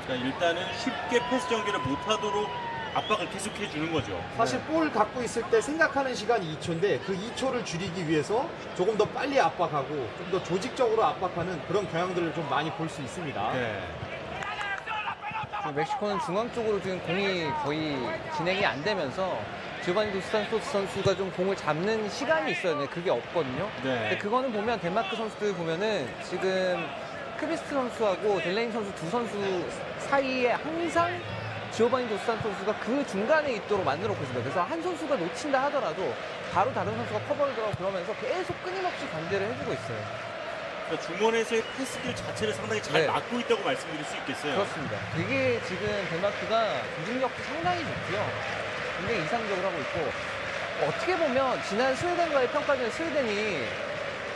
S1: 자, 일단은 쉽게 패스 전개를 못하도록 압박을 계속해 주는 거죠.
S3: 사실 볼 갖고 있을 때 생각하는 시간이 2초인데 그 2초를 줄이기 위해서 조금 더 빨리 압박하고 좀 더 조직적으로 압박하는 그런 경향들을 좀 많이 볼 수 있습니다.
S1: 네.
S2: 멕시코는 중앙 쪽으로 지금 공이 거의 진행이 안 되면서 지오바니 도스 산토스 선수가 좀 공을 잡는 시간이 있어야 되는데 그게 없거든요.
S1: 네.
S2: 근데 그거는 보면 덴마크 선수들 보면은 지금 크리스트 선수하고 델레인 선수 두 선수 사이에 항상 지오바니 도스 산토스가 그 중간에 있도록 만들어 놓고 있습니다. 그래서 한 선수가 놓친다 하더라도 바로 다른 선수가 커버를 들어가고 그러면서 계속 끊임없이 관대를 해주고 있어요.
S1: 그러니까 중원에서의 패스길 자체를 상당히 잘
S2: 네.
S1: 막고 있다고 말씀드릴 수 있겠어요.
S2: 그렇습니다. 되게 지금 덴마크가 조직력도 상당히 좋고요. 굉장히 이상적으로 하고 있고 어떻게 보면 지난 스웨덴과의 평가전에 스웨덴이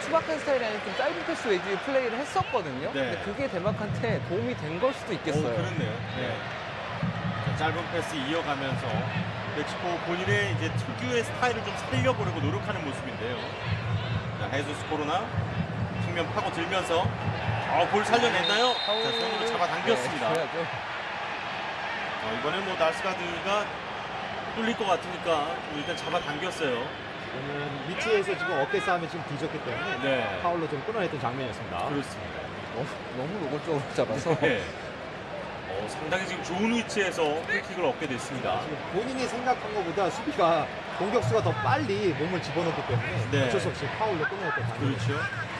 S2: 투박한 스타일이 아닌 좀 짧은 패스 위주의 플레이를 했었거든요.
S1: 네.
S2: 근데 그게 덴마크한테 도움이 된 걸 수도 있겠어요.
S1: 그렇네요. 네. 자, 짧은 패스 이어가면서 멕시코 본인의 이제 특유의 스타일을 좀 살려보려고 노력하는 모습인데요. 자, 헤수스 코로나 측면 파고 들면서 볼 살려냈나요? 자, 손으로 잡아당겼습니다.
S2: 네, 그래야죠.
S1: 이번엔 뭐 나스가드가 뚫릴 것 같으니까 일단 잡아당겼어요.
S3: 이거는 위치에서 지금 어깨 싸움에 지금 뒤졌기 때문에
S1: 네.
S3: 파울로 좀 끊어냈던 장면이었습니다.
S1: 그렇습니다.
S2: 너무 노골적으로 잡아서.
S1: 네. 상당히 지금 좋은 위치에서 프리킥을 얻게 됐습니다.
S3: 지금 본인이 생각한 것보다 수비가 공격수가 더 빨리 몸을 집어넣기 때문에
S1: 네.
S3: 어쩔 수 없이 파울로 끊어냈던 장면이었습니다.
S1: 그렇죠.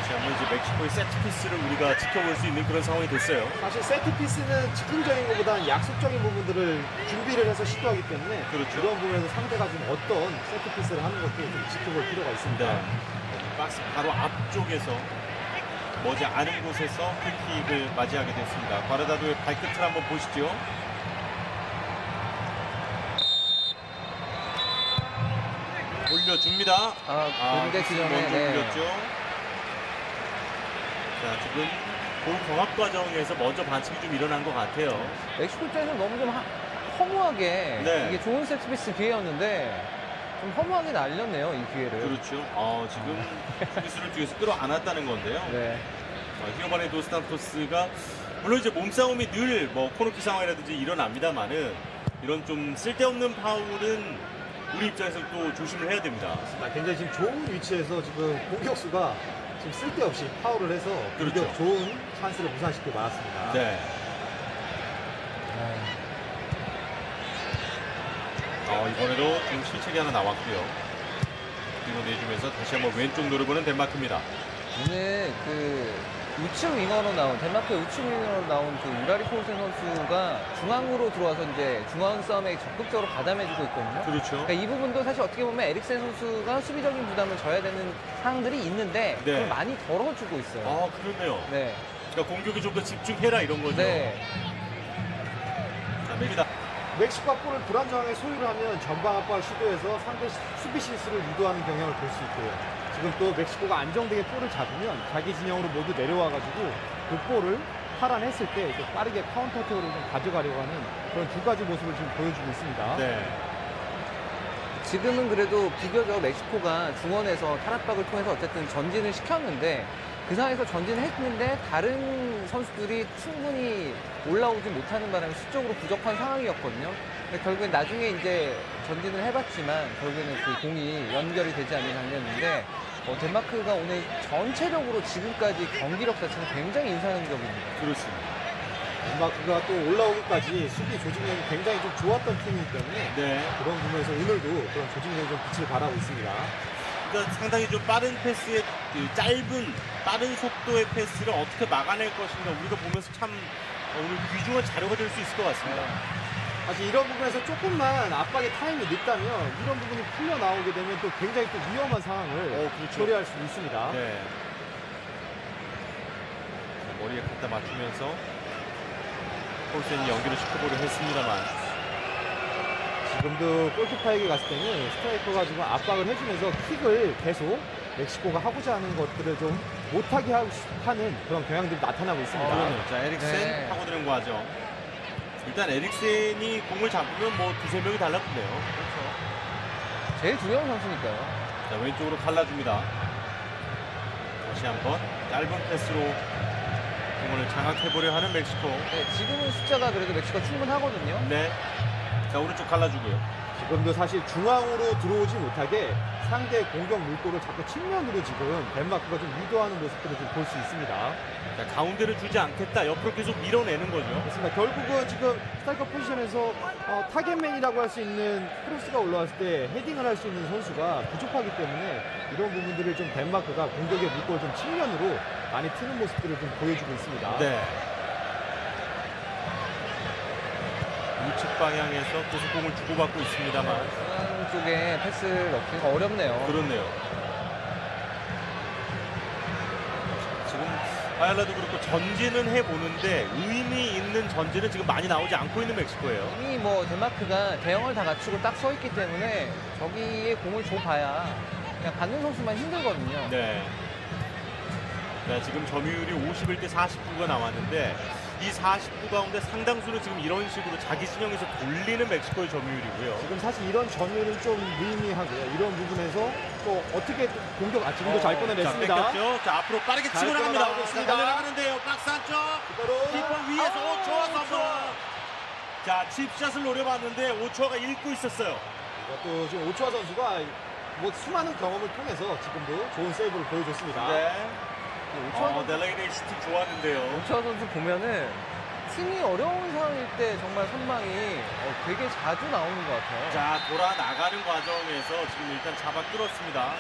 S1: 다시 한번 이제 멕시코의 세트피스를 우리가 지켜볼 수 있는 그런 상황이 됐어요.
S3: 사실 세트피스는 즉흥적인 것보다는 약속적인 부분들을 준비를 해서 시도하기 때문에
S1: 그렇죠.
S3: 이런 부분에서 상대가 좀 어떤 세트피스를 하는 것도 좀 지켜볼 필요가 있습니다.
S1: 네. 박스 바로 앞쪽에서 머지 않은 곳에서 프리킥을 맞이하게 됐습니다. 과르다도의 발끝을 한번 보시죠. 올려줍니다.
S2: 공대 지점에
S1: 먼저
S2: 네.
S1: 올렸죠. 자, 지금 볼 경합 과정에서 먼저 반칙이 좀 일어난 것 같아요.
S2: 멕시코 입장에서 너무 좀 허무하게
S1: 네.
S2: 이게 좋은 세트피스 기회였는데 좀 허무하게 날렸네요, 이 기회를.
S1: 그렇죠. 지금 수비수를 뒤에서 끌어안았다는 건데요.
S2: 네.
S1: 히어바네 도스탄토스가 물론 이제 몸싸움이 늘 뭐 코너킥 상황이라든지 일어납니다만은 이런 좀 쓸데없는 파울은 우리 입장에서 또 조심을 해야 됩니다.
S3: 굉장히 지금 좋은 위치에서 지금 공격수가 지금 쓸데없이 파울을 해서
S1: 그렇죠.
S3: 공격 좋은 찬스를 무산시키고 말았습니다.
S1: 네. 이번에도 좀 실책이 하나 나왔고요. 뒤로 내주면서 다시 한번 왼쪽 노려보는 덴마크입니다.
S2: 오늘 그 우측 윙어로 나온 덴마크의 우측 윙어로 나온 그 유라리 폴센 선수가 중앙으로 들어와서 이제 중앙 싸움에 적극적으로 가담해주고 있거든요.
S1: 그렇죠.
S2: 그러니까 이 부분도 사실 어떻게 보면 에릭센 선수가 수비적인 부담을 져야 되는 상황들이 있는데
S1: 네.
S2: 그걸 많이 덜어주고 있어요.
S1: 그렇네요.
S2: 네.
S1: 그러니까 공격에 좀 더 집중해라 이런 거죠.
S2: 네.
S1: 자, 맵니다.
S3: 멕시코가 볼을 불안정하게 소유를 하면 전방 압박을 시도해서 상대 수비 실수를 유도하는 경향을 볼 수 있고요. 지금 또 멕시코가 안정되게 볼을 잡으면 자기 진영으로 모두 내려와가지고 그 볼을 탈환했을 때 이렇게 빠르게 카운터 어택으로 좀 가져가려고 하는 그런 두 가지 모습을 지금 보여주고 있습니다.
S1: 네.
S2: 지금은 그래도 비교적 멕시코가 중원에서 탈압박을 통해서 어쨌든 전진을 시켰는데 그 상황에서 전진을 했는데 다른 선수들이 충분히 올라오지 못하는 바람에 수적으로 부족한 상황이었거든요. 근데 결국엔 나중에 이제 전진을 해봤지만 결국에는 그 공이 연결이 되지 않는 장면인데 덴마크가 오늘 전체적으로 지금까지 경기력 자체는 굉장히 인상적입니다.
S1: 그렇습니다.
S3: 덴마크가 또 올라오기까지 수비 조직력이 굉장히 좀 좋았던 팀이기 때문에
S1: 네.
S3: 그런 부분에서 오늘도 그런 조직력이 좀 빛을 발하고 있습니다.
S1: 그러니까 상당히 좀 빠른 패스의 그 짧은 빠른 속도의 패스를 어떻게 막아낼 것인가 우리가 보면서 참 오늘 귀중한 자료가 될 수 있을 것 같습니다.
S3: 사실 이런 부분에서 조금만 압박의 타임이 늦다면 이런 부분이 풀려 나오게 되면 또 굉장히 또 위험한 상황을
S1: 그렇죠.
S3: 초래할 수도 있습니다.
S1: 네. 자, 머리에 갖다 맞추면서 폴센이 연기를 시켜보려 했습니다만
S3: 지금도 골키퍼에게 갔을 때는 스트라이커가 지금 압박을 해주면서 킥을 계속 멕시코가 하고자 하는 것들을 좀 못하게 하는 그런 경향들이 나타나고 있습니다.
S1: 그러네요. 자, 에릭센
S2: 네.
S1: 파고드는 과정. 일단 에릭센이 공을 잡으면 뭐 두세 명이 달라붙네요.
S2: 그렇죠. 제일 중요한 선수니까요.
S1: 자, 왼쪽으로 갈라줍니다. 다시 한번 짧은 패스로 공을 장악해보려 하는 멕시코.
S2: 네, 지금은 숫자가 그래도 멕시코가 충분하거든요.
S1: 네. 자, 오른쪽 갈라주고요.
S3: 지금도 사실 중앙으로 들어오지 못하게 상대 공격 물꼬를 자꾸 측면으로 지금 덴마크가 좀 유도하는 모습들을 좀 볼 수 있습니다.
S1: 자, 가운데를 주지 않겠다. 옆으로 계속 밀어내는 거죠.
S3: 그렇습니다. 결국은 지금 스트라이커 포지션에서 타겟맨이라고 할 수 있는 크로스가 올라왔을 때 헤딩을 할 수 있는 선수가 부족하기 때문에 이런 부분들을 좀 덴마크가 공격의 물꼬를 좀 측면으로 많이 트는 모습들을 좀 보여주고 있습니다.
S1: 네. 우측 방향에서 계속 공을 주고받고 있습니다만.
S2: 중앙 쪽에 패스를 넣기가 어렵네요.
S1: 그렇네요. 지금 아얄라도 그렇고 전진은 해보는데 의미 있는 전진은 지금 많이 나오지 않고 있는 멕시코예요.
S2: 이미 뭐 덴마크가 대형을 다 갖추고 딱 서 있기 때문에 저기에 공을 줘봐야 그냥 받는 선수만 힘들거든요.
S1: 네. 자, 지금 점유율이 51대 49가 나왔는데 이 49 가운데 상당수는 지금 이런 식으로 자기 진영에서 돌리는 멕시코의 점유율이고요.
S3: 지금 사실 이런 전율은 좀 무의미하고요. 이런 부분에서 또 어떻게 공격, 지금도 잘 꺼내냈습니다.
S1: 자, 뺏겼죠. 자, 앞으로 빠르게
S3: 잘
S1: 치고 나갑니다.
S3: 끌어나가고 있습니다.
S1: 달려나가는데요. 박스 안쪽.
S3: 그대로.
S1: 키퍼 위에서 오초아 선수. 자, 칩샷을 노려봤는데 오초아가 읽고 있었어요.
S3: 이것도 지금 오초아 선수가 뭐 수많은 경험을 통해서 지금도 좋은 세이브를 보여줬습니다.
S1: 네.
S2: 오초아
S1: 델레이의 슈팅 좋았는데요.
S2: 선수 보면은 팀이 어려운 상황일 때 정말 선방이 되게 자주 나오는 것 같아요.
S1: 자, 돌아 나가는 과정에서 지금 일단 잡아 끌었습니다.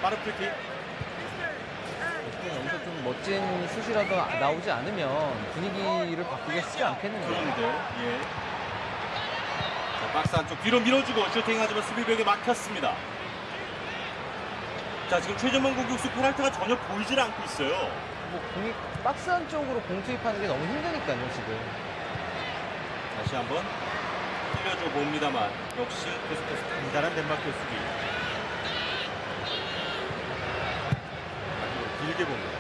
S1: 빠른 프리킥.
S2: 여기서 좀 멋진 슛이라도 나오지 않으면 분위기를 바꾸기가 쉽지 않겠는데요.
S1: 그런데 예. 자, 박스 안쪽 뒤로 밀어주고 슈팅하지만 수비벽에 막혔습니다. 자, 지금 최전방 공격수 페널티가 전혀 보이질 않고 있어요.
S2: 뭐 공이 박스 안쪽으로 공 투입하는 게 너무 힘드니까요, 지금.
S1: 다시 한번 흘려줘 봅니다만 역시 계속해서 단단한 덴마크의 수비. 길게 봅니다.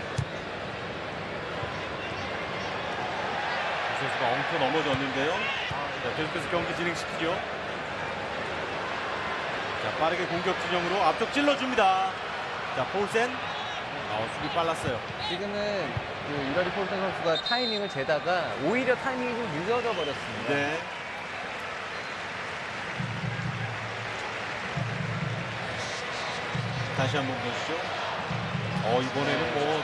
S1: 이 선수가 엉켜 넘어졌는데요. 자, 계속해서 경기 진행시키죠. 자, 빠르게 공격 진영으로 앞쪽 찔러줍니다. 자, 폴센. 수비 빨랐어요.
S2: 지금은 그 유라리 폴센 선수가 타이밍을 재다가 오히려 타이밍이 좀 늦어져 버렸습니다.
S1: 네. 다시 한번 보시죠. 이번에는 뭐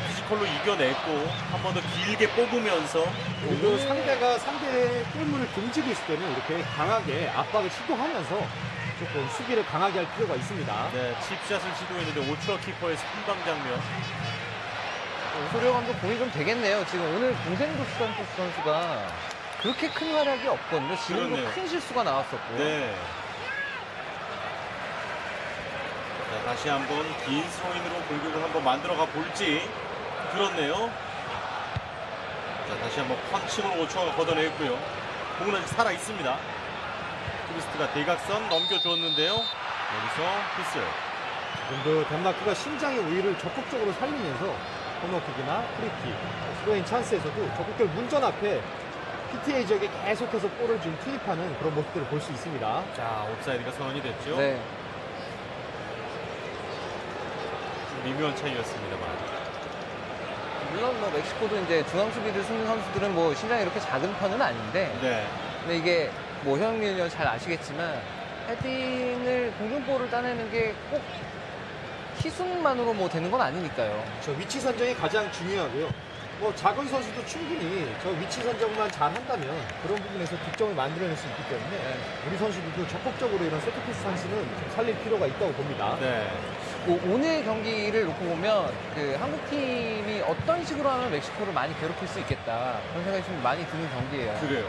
S1: 피지컬로 이겨냈고 한 번 더 길게 뽑으면서
S3: 그리고 상대가 상대의 골문을 등지고 있을 때는 이렇게 강하게 압박을 시도하면서 조금 수비를 강하게 할 필요가 있습니다.
S1: 네, 칩샷을 시도했는데 오초아 키퍼의 선방 장면.
S2: 소려 감독 공이 좀 되겠네요. 지금 오늘 공생도 수산토스 선수가 그렇게 큰 활약이 없거든요. 지금도
S1: 그렇네요.
S2: 큰 실수가 나왔었고.
S1: 네. 자, 다시 한번 긴 스로인으로 공격을 한번 만들어가 볼지. 그렇네요. 자, 다시 한번 펀칭으로 오초아가 걷어냈고요. 공은 아직 살아 있습니다. 크리스트가 대각선 넘겨줬는데요. 여기서 피스.
S3: 지금도 덴마크가 심장의 우위를 적극적으로 살리면서 코너킥이나 프리킥, 스로인 찬스에서도 적극적으로 문전 앞에 PTA 지역에 계속해서 볼을 좀 투입하는 그런 모습들을 볼 수 있습니다.
S1: 자, 옵사이드가 선언이 됐죠.
S2: 네.
S1: 미묘한 차이였습니다만.
S2: 물론 뭐 멕시코도 이제 중앙 수비를 쓰는 선수들은 뭐 신장이 이렇게 작은 편은 아닌데,
S1: 네.
S2: 근데 이게 뭐 현영민 의원 잘 아시겠지만 헤딩을 공중볼을 따내는 게 꼭 키순만으로 뭐 되는 건 아니니까요.
S3: 저 위치 선정이 가장 중요하고요. 뭐 작은 선수도 충분히 저 위치 선정만 잘 한다면 그런 부분에서 득점을 만들어낼 수 있기 때문에 우리 선수들도 적극적으로 이런 세트피스 찬스는 좀 살릴 필요가 있다고 봅니다.
S1: 네.
S2: 오늘 경기를 놓고 보면 그 한국 팀이 어떤 식으로 하면 멕시코를 많이 괴롭힐 수 있겠다 그런 생각이 좀 많이 드는 경기예요.
S1: 그래요.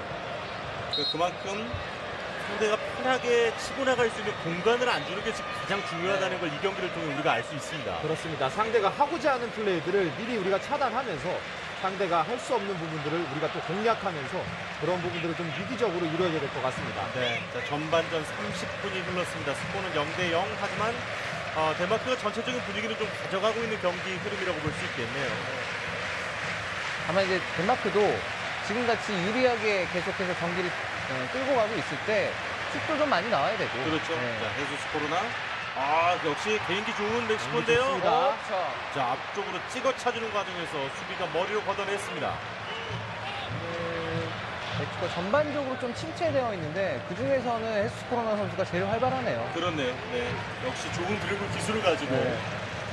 S1: 그만큼 상대가 편하게 치고 나갈 수 있는 공간을 안 주는 게 지금 가장 중요하다는 걸 이 경기를 통해 우리가 알 수 있습니다.
S3: 그렇습니다. 상대가 하고자 하는 플레이들을 미리 우리가 차단하면서 상대가 할 수 없는 부분들을 우리가 또 공략하면서 그런 부분들을 좀 유기적으로 이루어야 될 것 같습니다.
S1: 네, 자, 전반전 30분이 흘렀습니다. 스코어는 0대0. 하지만 덴마크가 전체적인 분위기를 좀 가져가고 있는 경기 흐름이라고 볼 수 있겠네요.
S2: 다만 이제 덴마크도 지금같이 유리하게 계속해서 경기를 끌고 가고 있을 때 슛도 좀 많이 나와야 되고.
S1: 그렇죠.
S2: 네.
S1: 자, 헤수스 코로나. 역시 개인기 좋은 멕시코인데요.
S3: 좋습니다.
S2: 그렇죠.
S1: 자, 앞쪽으로 찍어 차주는 과정에서 수비가 머리로 걷어냈습니다.
S2: 멕시코 전반적으로 좀 침체되어 있는데 그 중에서는 헤수스 코로나 선수가 제일 활발하네요.
S1: 그렇네요. 네. 역시 좋은 드리블 기술을 가지고
S2: 네.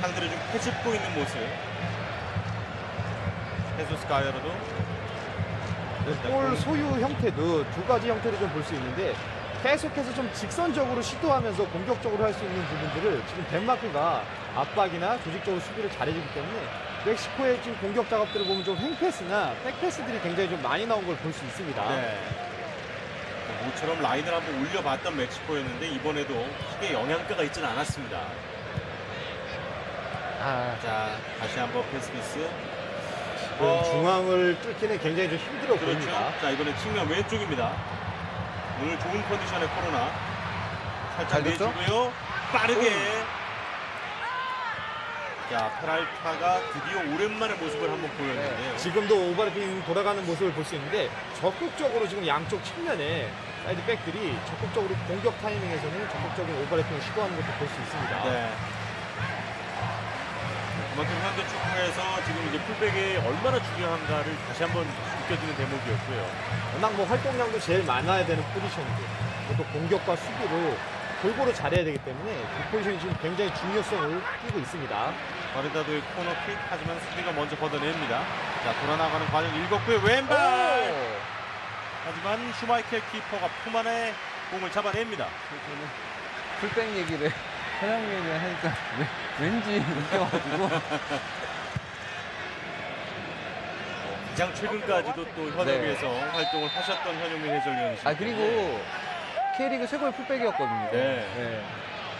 S1: 상대를 좀 패집고 있는 모습. 헤수스 가이어로도
S3: 골 소유 형태도 두 가지 형태를 좀 볼 수 있는데 계속해서 좀 직선적으로 시도하면서 공격적으로 할 수 있는 부분들을 지금 덴마크가 압박이나 조직적으로 수비를 잘해주기 때문에 멕시코의 지금 공격 작업들을 보면 좀 횡패스나 백패스들이 굉장히 좀 많이 나온 걸 볼 수 있습니다.
S1: 네. 모처럼 라인을 한번 올려봤던 멕시코였는데 이번에도 크게 영향가가 있지는 않았습니다. 자, 다시 한번 패스미스.
S3: 중앙을 뚫기는 굉장히 좀 힘들어
S1: 그렇죠.
S3: 보입니다.
S1: 자, 이번엔 측면 왼쪽입니다. 오늘 좋은 컨디션의 코로나. 살짝
S2: 됐죠?
S1: 내주고요. 빠르게. 자, 페랄타가 드디어 오랜만에 모습을 한번 보였는데요.
S3: 지금도 오버래핑 돌아가는 모습을 볼 수 있는데 적극적으로 지금 양쪽 측면에 사이드 백들이 적극적으로 공격 타이밍에서는 적극적인 오버래핑을 시도하는 것도 볼 수 있습니다.
S1: 네. 그만큼 현대 축구에서 지금 이제 풀백이 얼마나 중요한가를 다시 한번 느껴지는 대목이었고요.
S3: 워낙 뭐 활동량도 제일 많아야 되는 포지션이고 또 공격과 수비로 골고루 잘해야 되기 때문에 그 포지션이 지금 굉장히 중요성을 띠고 있습니다.
S1: 바르다도의 코너킥, 하지만 수비가 먼저 걷어냅니다. 자, 돌아나가는 과정 읽었고요. 왼발! 하지만 슈마이켈 키퍼가 품 안에 공을 잡아냅니다.
S2: 풀백 얘기를 현영민이 하니까 왠지 웃겨가지고.
S1: 가장 최근까지도 또 현역에서 활동을 하셨던 현용민 해설위원이십니다.
S2: 그리고 K리그 최고의 풀백이었거든요.
S1: 네.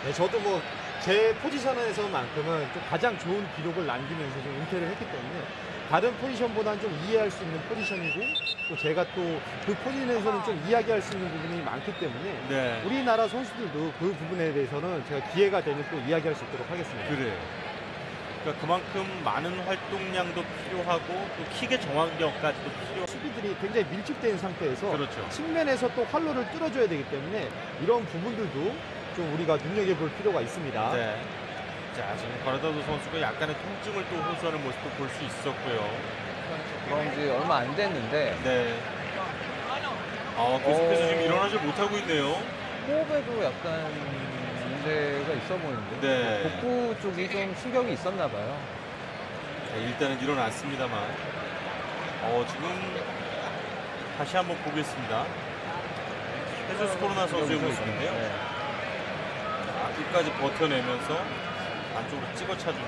S3: 네, 저도 뭐 제 포지션에서만큼은 좀 가장 좋은 기록을 남기면서 좀 은퇴를 했기 때문에 다른 포지션보다는 좀 이해할 수 있는 포지션이고 또 제가 또 그 포지션에서는 좀 이야기할 수 있는 부분이 많기 때문에
S1: 네.
S3: 우리나라 선수들도 그 부분에 대해서는 제가 기회가 되면 또 이야기할 수 있도록 하겠습니다.
S1: 그래요. 그러니까 그만큼 많은 활동량도 필요하고 또 킥의 정확력까지도 필요하고.
S3: 수비들이 굉장히 밀집된 상태에서
S1: 그렇죠.
S3: 측면에서 또 활로를 뚫어줘야 되기 때문에 이런 부분들도 좀 우리가 눈여겨볼 필요가 있습니다.
S1: 네. 자, 지금 가르다도 선수가 약간의 통증을 또 호소하는 모습도 볼 수 있었고요.
S2: 그런 지 얼마 안 됐는데
S1: 네. 계속해서 지금 일어나지 못하고 있네요.
S2: 호흡에도 약간 문제가 있어 보이는데
S1: 네.
S2: 복부 쪽이 좀 충격이 있었나 봐요.
S1: 자, 일단은 일어났습니다만. 지금 다시 한번 보겠습니다. 헤수스 코로나 선수의 모습인데요.
S2: 네.
S1: 끝까지 버텨내면서 안쪽으로 찍어 차주는.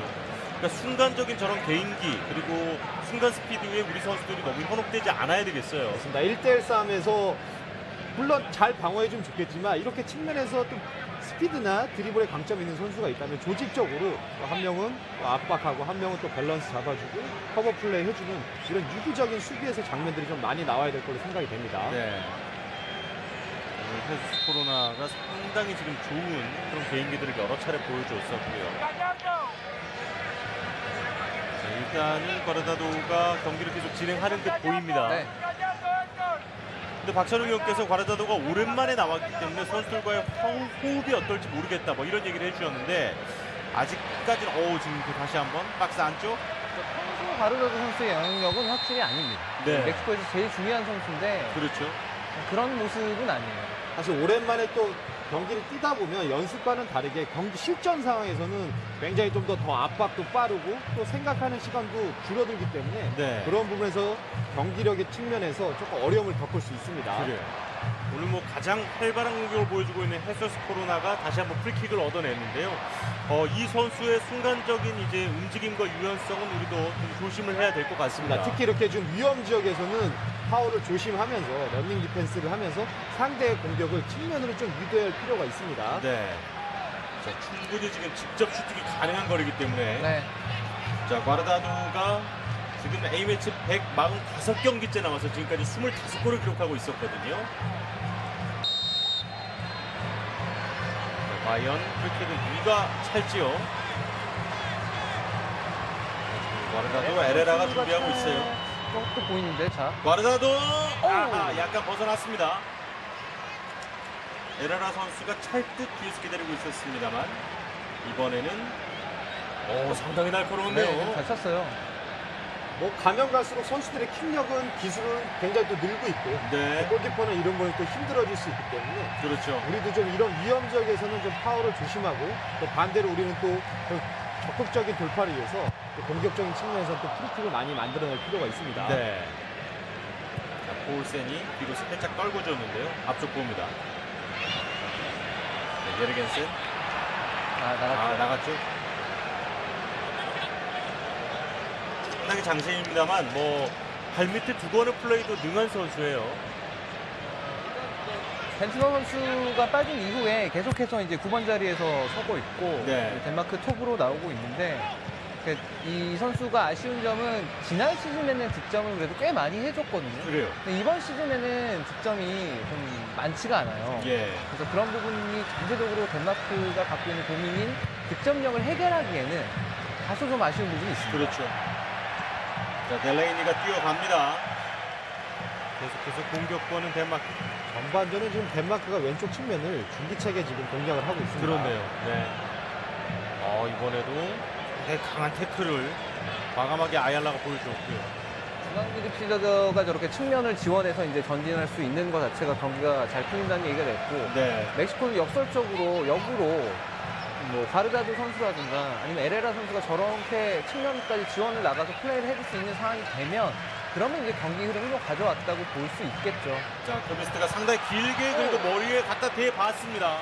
S1: 그러니까 순간적인 저런 개인기 그리고 순간 스피드에 우리 선수들이 너무 현혹되지 않아야 되겠어요.
S3: 맞습니다. 1대1 싸움에서 물론 잘 방어해주면 좋겠지만 이렇게 측면에서 또 스피드나 드리블에 강점이 있는 선수가 있다면 조직적으로 한 명은 또 압박하고 한 명은 또 밸런스 잡아주고 커버 플레이 해주는 이런 유기적인 수비에서 장면들이 좀 많이 나와야 될 걸로 생각이 됩니다.
S1: 네. 오늘 헤수스 코로나가 상당히 지금 좋은 그런 개인기들을 여러 차례 보여줬었고요. 자, 일단은 과르다도가 경기를 계속 진행하는 듯 보입니다.
S2: 네.
S1: 근데 박찬욱 의원께서 과르다도가 오랜만에 나왔기 때문에 선수들과의 호흡이 어떨지 모르겠다 뭐 이런 얘기를 해주셨는데 아직까지는 지금 다시 한번 박스 안쪽.
S2: 평소 바르다도 선수의 영향력은 확실히 아닙니다.
S1: 네.
S2: 멕시코에서 제일 중요한 선수인데
S1: 그렇죠.
S2: 그런 모습은 아니에요.
S3: 사실 오랜만에 또 경기를 뛰다 보면 연습과는 다르게 경기 실전 상황에서는 굉장히 좀 더 압박도 빠르고 또 생각하는 시간도 줄어들기 때문에
S1: 네.
S3: 그런 부분에서 경기력의 측면에서 조금 어려움을 겪을 수 있습니다.
S1: 그래요. 오늘 뭐 가장 활발한 공격을 보여주고 있는 헤서스 코로나가 다시 한번 프리킥을 얻어냈는데요. 이 선수의 순간적인 이제 움직임과 유연성은 우리도 좀 조심을 해야 될 것 같습니다.
S3: 특히 이렇게 좀 위험 지역에서는 파울을 조심하면서 런닝 디펜스를 하면서 상대의 공격을 측면으로 좀 유도할 필요가 있습니다.
S1: 네. 자, 충분히 지금 직접 슈팅이 가능한 거리기 때문에
S2: 네.
S1: 자, 과르다도가 지금 A매치 145경기째 남아서 지금까지 25골을 기록하고 있었거든요. 자, 과연 프리킥은 누가 찰지요? 과르다도 에레라가 준비하고 있어요.
S2: 또 보이는데, 자.
S1: 과르다도 약간 벗어났습니다. 에레라 선수가 찰듯 뒤에서 기다리고 있었습니다만 이번에는 상당히 날카로운데요.
S2: 네, 잘 쳤어요.
S3: 뭐 가면 갈수록 선수들의 킥력은 기술은 굉장히 또 늘고 있고
S1: 네.
S3: 골키퍼는 이런 거에 또 힘들어질 수 있기 때문에
S1: 그렇죠.
S3: 우리도 좀 이런 위험 지역에서는 좀 파울을 조심하고 또 반대로 우리는 또 적극적인 돌파를 위해서 또 공격적인 측면에서 또 프리킥을 많이 만들어낼 필요가 있습니다.
S1: 네. 자, 포울센이 뒤로 살짝 떨궈 줬는데요. 앞쪽 봅니다. 네, 예르겐센.
S2: 나갔죠.
S1: 나갔죠. 상당히 장신입니다만 뭐 발밑에 두고 하는 플레이도 능한 선수예요.
S2: 벤츠너 선수가 빠진 이후에 계속해서 이제 9번 자리에서 서고 있고
S1: 네.
S2: 덴마크 톱으로 나오고 있는데 이 선수가 아쉬운 점은 지난 시즌에는 득점을 그래도 꽤 많이 해줬거든요.
S1: 그래요.
S2: 근데 이번 시즌에는 득점이 좀 많지가 않아요.
S1: 예.
S2: 그래서 그런 부분이 전체적으로 덴마크가 갖고 있는 고민인 득점력을 해결하기에는 다소 좀 아쉬운 부분이 있습니다.
S1: 그렇죠. 자, 델레이니가 뛰어갑니다. 계속해서 공격권은 덴마크.
S3: 전반전에 지금 덴마크가 왼쪽 측면을 줄기차게 지금 공략을 하고 있습니다.
S1: 그렇네요. 네. 이번에도 굉장히 강한 태클을 과감하게 아얄라가 보여줬고요.
S2: 중앙 미드필더가 저렇게 측면을 지원해서 이제 전진할 수 있는 것 자체가 경기가 잘 풀린다는 얘기가 됐고,
S1: 네.
S2: 멕시코는 역설적으로 역으로 뭐 바르다도 선수라든가 아니면 에레라 선수가 저렇게 측면까지 지원을 나가서 플레이를 해줄 수 있는 상황이 되면 그러면 이제 경기 흐름을 가져왔다고 볼 수 있겠죠.
S1: 자, 커비스트가 상당히 길게 그리고 머리에 갖다 대봤습니다.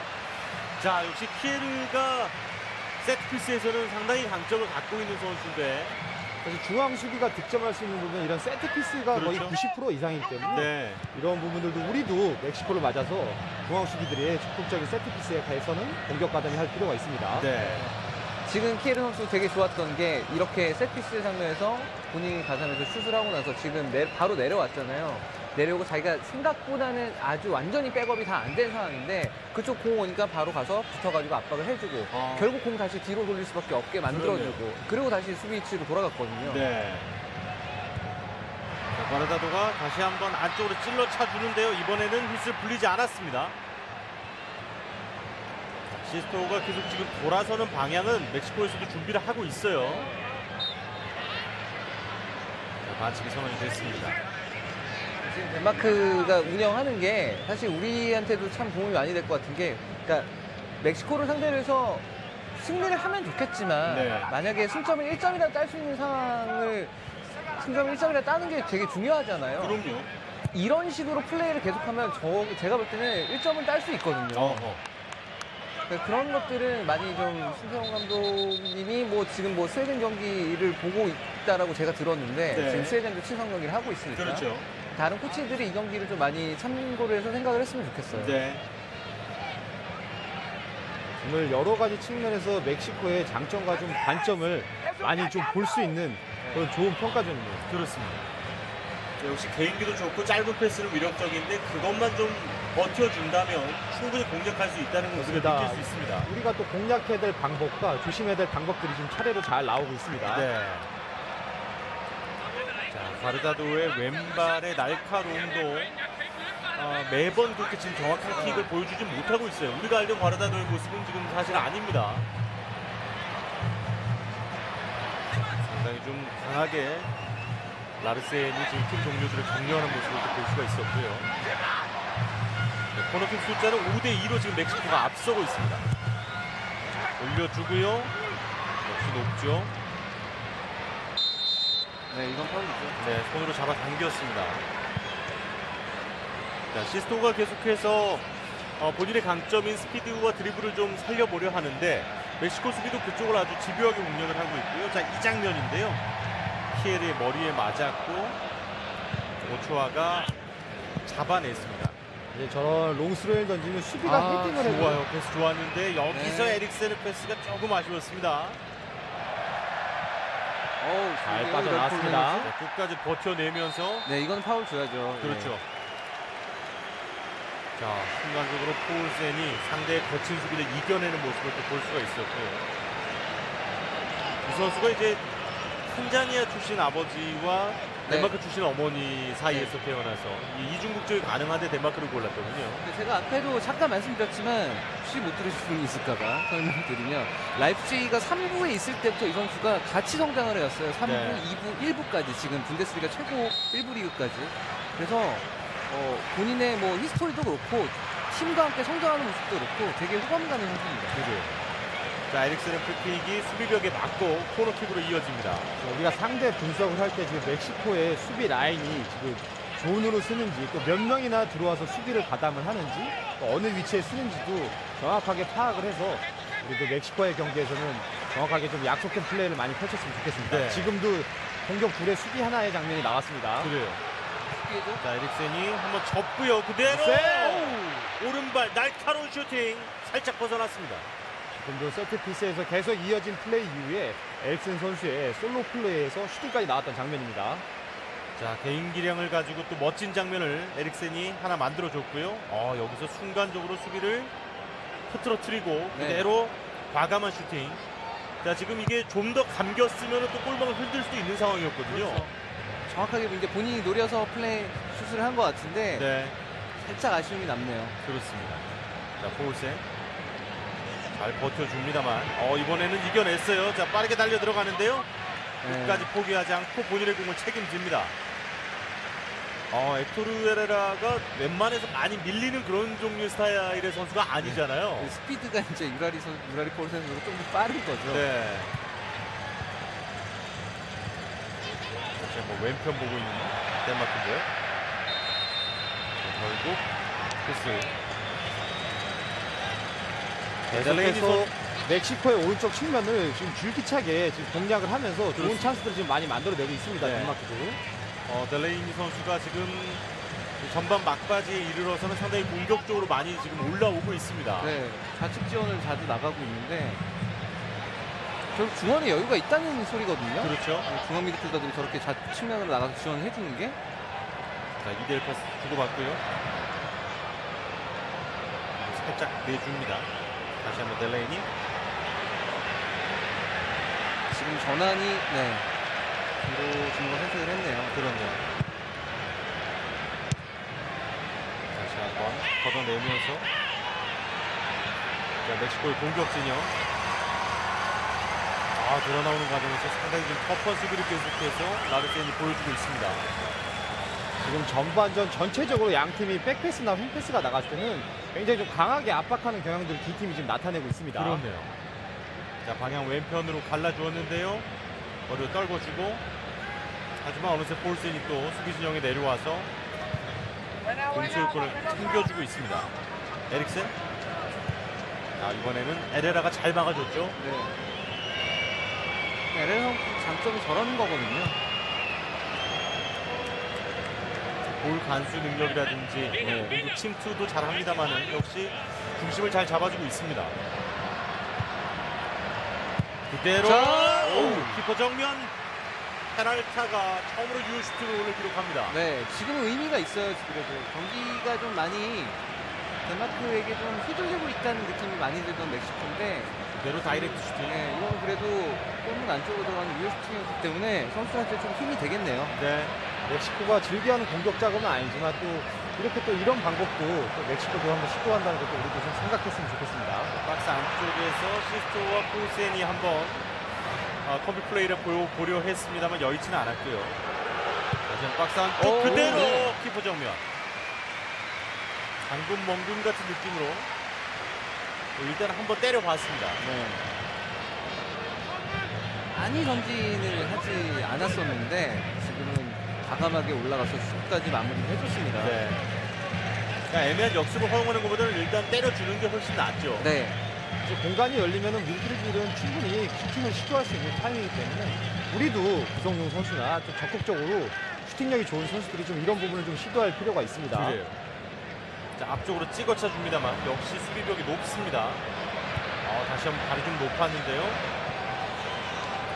S1: 자, 역시 키에르가 세트피스에서는 상당히 강점을 갖고 있는 선수인데.
S3: 그래서 중앙 수비가 득점할 수 있는 부분은 이런 세트피스가 거의
S1: 그렇죠.
S3: 90% 이상이기 때문에
S1: 네.
S3: 이런 부분들도 우리도 멕시코를 맞아서 중앙 수비들의 적극적인 세트피스에 대해서는 공격 가담이 할 필요가 있습니다.
S1: 네.
S2: 지금 키에르 선수 되게 좋았던 게 이렇게 세트피스 장면에서 본인이 가담해서 슛을 하고 나서 지금 바로 내려왔잖아요. 내려오고 자기가 생각보다는 아주 완전히 백업이 다 안 된 상황인데 그쪽 공 오니까 바로 가서 붙어가지고 압박을 해주고 결국 공 다시 뒤로 돌릴 수밖에 없게 만들어주고 그리고 다시 수비 위치로 돌아갔거든요.
S1: 네. 자, 바르다도가 다시 한번 안쪽으로 찔러 차주는데요. 이번에는 휘슬 불리지 않았습니다. 시스토가 계속 지금 돌아서는 방향은 멕시코에서도 준비를 하고 있어요. 자, 반칙이 선언이 됐습니다.
S2: 지금 덴마크가 운영하는 게 사실 우리한테도 참 도움이 많이 될 것 같은 게 그러니까 멕시코를 상대로 해서 승리를 하면 좋겠지만
S1: 네.
S2: 만약에 승점을 1점이라도 딸 수 있는 상황을 승점을 1점이라도 따는 게 되게 중요하잖아요.
S1: 그럼요.
S2: 이런 식으로 플레이를 계속하면 제가 볼 때는 1점은 딸 수 있거든요. 그러니까 그런 것들은 많이 좀 신세용 감독님이 지금 스웨덴 경기를 보고 있다라고 제가 들었는데
S1: 네.
S2: 지금 스웨덴도 친선 경기를 하고 있으니까
S1: 그렇죠.
S2: 다른 코치들이 이 경기를 좀 많이 참고를 해서 생각을 했으면 좋겠어요.
S1: 네.
S3: 오늘 여러 가지 측면에서 멕시코의 장점과 좀 단점을 많이 좀 볼 수 있는 그런 좋은 평가전이네요.
S1: 그렇습니다. 역시 개인기도 좋고 짧은 패스는 위력적인데 그것만 좀 버텨준다면 충분히 공략할 수 있다는 것을
S3: 그렇습니다.
S1: 느낄 수 있습니다.
S3: 우리가 또 공략해야 될 방법과 조심해야 될 방법들이 지금 차례로 잘 나오고 있습니다.
S1: 네. 자, 바르다도의 왼발의 날카로움도 매번 그렇게 지금 정확한 킥을 보여주지 못하고 있어요. 우리가 알던 바르다도의 모습은 지금 사실 아닙니다. 좀 강하게 라르센이 지금 팀 동료들을 격려하는 모습을 또 볼 수가 있었고요. 네, 코너킥 숫자는 5대2로 지금 멕시코가 앞서고 있습니다. 올려주고요. 역시 높죠.
S2: 네, 이건 파울이죠.
S1: 네, 손으로 잡아당겼습니다. 자, 시스토가 계속해서 본인의 강점인 스피드와 드리블을 좀 살려보려 하는데 멕시코 수비도 그쪽을 아주 집요하게 운영을 하고 있고요. 자, 이 장면인데요. 키엘의 머리에 맞았고 오초아가 잡아냈습니다.
S3: 이제 저런 롱스로를 던지면 수비가 헤딩을 해도
S1: 좋아요. 패스 좋았는데 여기서
S2: 네.
S1: 에릭센의 패스가 조금 아쉬웠습니다.
S3: 잘 빠져나왔습니다.
S1: 자, 끝까지 버텨내면서
S2: 네, 이건 파울 줘야죠.
S1: 그렇죠.
S2: 네.
S1: 자, 순간적으로 포울센이 상대의 거친 수비를 이겨내는 모습을 또 볼 수가 있었고요. 이 선수가 이제 탄자니아 출신 아버지와
S2: 네.
S1: 덴마크 출신 어머니 사이에서 태어나서 이 이중국적이 가능한데 덴마크를 골랐거든요.
S2: 근데 제가 앞에도 잠깐 말씀드렸지만 혹시 못 들으실 분이 있을까봐 설명드리면 라이프치히가 3부에 있을 때부터 이 선수가 같이 성장을 해왔어요. 3부,
S1: 네.
S2: 2부, 1부까지 지금 분데스리가 최고 1부 리그까지. 그래서 본인의 뭐 히스토리도 그렇고 팀과 함께 성장하는 모습도 그렇고 되게 호감 가는 선수입니다.
S1: 그죠. 자, 에릭센의 프리킥이 수비벽에 맞고 코너킥으로 이어집니다.
S3: 우리가 상대 분석을 할 때 지금 멕시코의 수비 라인이 지금 존으로 쓰는지 또 몇 명이나 들어와서 수비를 가담을 하는지 또 어느 위치에 쓰는지도 정확하게 파악을 해서 우리도 멕시코의 경기에서는 정확하게 좀 약속된 플레이를 많이 펼쳤으면 좋겠습니다.
S1: 네.
S3: 지금도 공격 둘의 수비 하나의 장면이 나왔습니다.
S1: 그래요.
S2: 수비에도
S1: 자, 에릭센이 한번 접고요. 그대로 오른발 날카로운 슈팅 살짝 벗어났습니다.
S3: 지금도 세트피스에서 계속 이어진 플레이 이후에 에릭슨 선수의 솔로 플레이에서 슈팅까지 나왔던 장면입니다.
S1: 자, 개인 기량을 가지고 또 멋진 장면을 에릭센이 하나 만들어줬고요. 여기서 순간적으로 수비를 흐트러뜨리고
S2: 네.
S1: 그대로 과감한 슈팅. 자, 지금 이게 좀 더 감겼으면 또 골망을 흔들 수도 있는 상황이었거든요.
S2: 그렇죠. 정확하게 이제 본인이 노려서 플레이 슛을 한 것 같은데
S1: 네,
S2: 살짝 아쉬움이 남네요.
S1: 그렇습니다. 자, 포울센 잘 버텨줍니다만 이번에는 이겨냈어요. 자, 빠르게 달려 들어가는데요.
S2: 네.
S1: 끝까지 포기하지 않고 본인의 공을 책임집니다. 에토르 헤레라가 웬만해서 많이 밀리는 그런 종류의 스타일의 선수가 아니잖아요.
S2: 그 스피드가 이제 유라리 포르센으로 좀 더 빠른 거죠.
S1: 네. 다시 한번 왼편 보고 있는 덴마크인데요. 결국 패스.
S3: 계속해서 멕시코의 오른쪽 측면을 지금 줄기차게 지금 공략을 하면서 좋은
S1: 그렇습니다.
S3: 찬스들을 지금 많이 만들어내고 있습니다.
S1: 네.
S3: 덴마크도.
S1: 델레이니 선수가 지금 전반 막바지에 이르러서는 상당히 공격적으로 많이 지금 올라오고 있습니다.
S2: 네, 좌측 지원을 자주 나가고 있는데 결국 중원에 여유가 있다는 소리거든요.
S1: 그렇죠.
S2: 중원 미드필더들이 저렇게 좌측 측면으로 나가서 지원을 해주는 게.
S1: 자, 2대1 패스 주고받고요. 살짝 내줍니다. 다시 한번 델레이니.
S2: 지금 전환이 뒤로 주는 걸 선택을 했네요.
S1: 그렇네요. 다시 한번 걷어내면서 자, 멕시코의 공격 진영. 돌아 나오는 과정에서 상당히 좀 터프한 수비를 계속해서 라르센이 보여주고 있습니다.
S3: 지금 전반전 전체적으로 양 팀이 백패스나 윙패스가 나갔을 때는 굉장히 좀 강하게 압박하는 경향들을 두 팀이 지금 나타내고 있습니다.
S1: 그렇네요. 자, 방향 왼편으로 갈라주었는데요. 머리를 떨궈주고 하지만 어느새 폴센이 또 수비 진영에 내려와서 공수골을 챙겨주고 있습니다. 에릭센. 자, 이번에는 에레라가 잘 막아줬죠.
S2: LA 선수 장점이 저런 거거든요.
S1: 볼 간수 능력이라든지 그리고 침투도 잘합니다만은 역시 중심을 잘 잡아주고 있습니다. 그대로 키퍼 정면 페랄타가 처음으로 유효 슈팅을 오늘 기록합니다.
S2: 네, 지금은 의미가 있어요. 그래도 경기가 좀 많이 덴마크에게 좀 휘둘리고 있다는 느낌이 많이 들던 멕시코인데
S1: 그대로 다이렉트 슈팅.
S2: 이건 그래도 골문 안쪽으로 들어가는 유효 슈팅이었기 때문에 선수한테 좀 힘이 되겠네요.
S3: 네. 멕시코가 즐겨하는 공격 작업은 아니지만 또 이렇게 또 이런 방법도 또 멕시코도 한번 시도한다는 것도 우리도 좀 생각했으면 좋겠습니다.
S1: 박스 안쪽에서 시스토와 폴센이 한번 컴비 플레이를 보려 했습니다만 여의치는 않았고요. 다시 한 박스 안쪽
S2: 오,
S1: 그대로
S2: 네.
S1: 키퍼 정면. 방금 멍군 같은 느낌으로 일단 한번 때려봤습니다.
S2: 네. 많이 전진을 하지 않았었는데 지금은 과감하게 올라가서 슛까지 마무리를 해줬습니다.
S1: 네. 그러니까 애매한 역습을 허용하는 것보다는 일단 때려주는 게 훨씬 낫죠.
S2: 네.
S3: 이제 공간이 열리면은 윌프리드는 충분히 슈팅을 시도할 수 있는 타이밍이기 때문에 우리도 구성용 선수나 좀 적극적으로 슈팅력이 좋은 선수들이 좀 이런 부분을 좀 시도할 필요가 있습니다.
S1: 그래요. 자, 앞쪽으로 찍어차 줍니다만 역시 수비벽이 높습니다. 다시 한번 발이 좀 높았는데요.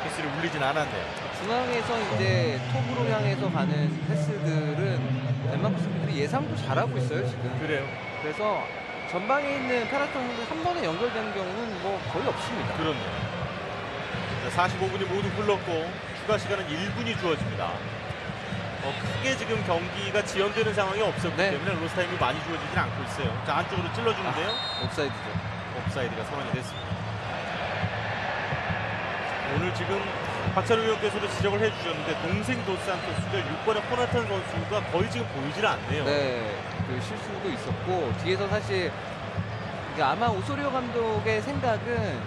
S1: 패스를 울리진 않았네요.
S2: 중앙에서 이제 톱으로 향해서 가는 패스들은 덴마크 수비들이 예상도 잘하고 있어요 지금.
S1: 그래요.
S2: 그래서 전방에 있는 페라톤 선수 한 번에 연결되는 경우는 뭐 거의 없습니다.
S1: 그렇네요. 자, 45분이 모두 흘렀고 추가 시간은 1분이 주어집니다. 크게 지금 경기가 지연되는 상황이 없었기
S2: 네.
S1: 때문에 로스타임이 많이 주어지진 않고 있어요. 자, 안쪽으로 찔러주는데요.
S2: 옵사이드죠.
S1: 옵사이드가 선언이 됐습니다. 오늘 지금 박찬호 위원께서도 지적을 해주셨는데 동생 도산토스가 6번의 호나탄 선수가 거의 지금 보이질 않네요.
S2: 네, 그 실수도 있었고 뒤에서 사실 이게 아마 오소리오 감독의 생각은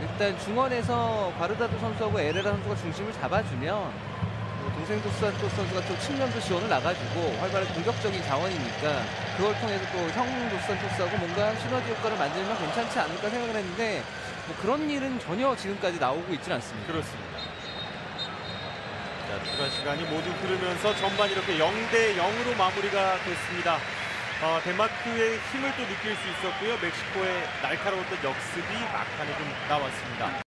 S2: 일단 중원에서 과르다도 선수하고 에레라 선수가 중심을 잡아주면 뭐 동생 도산토스 선수가 또 측면도 지원을 나가지고 활발한 공격적인 자원이니까 그걸 통해서 또 형 도산토스하고 뭔가 시너지 효과를 만들면 괜찮지 않을까 생각을 했는데 뭐 그런 일은 전혀 지금까지 나오고 있지는 않습니다.
S1: 그렇습니다. 자, 추가 시간이 모두 흐르면서 전반 이렇게 0대 0으로 마무리가 됐습니다. 덴마크의 힘을 또 느낄 수 있었고요. 멕시코의 날카로웠던 역습이 막판에 좀 나왔습니다.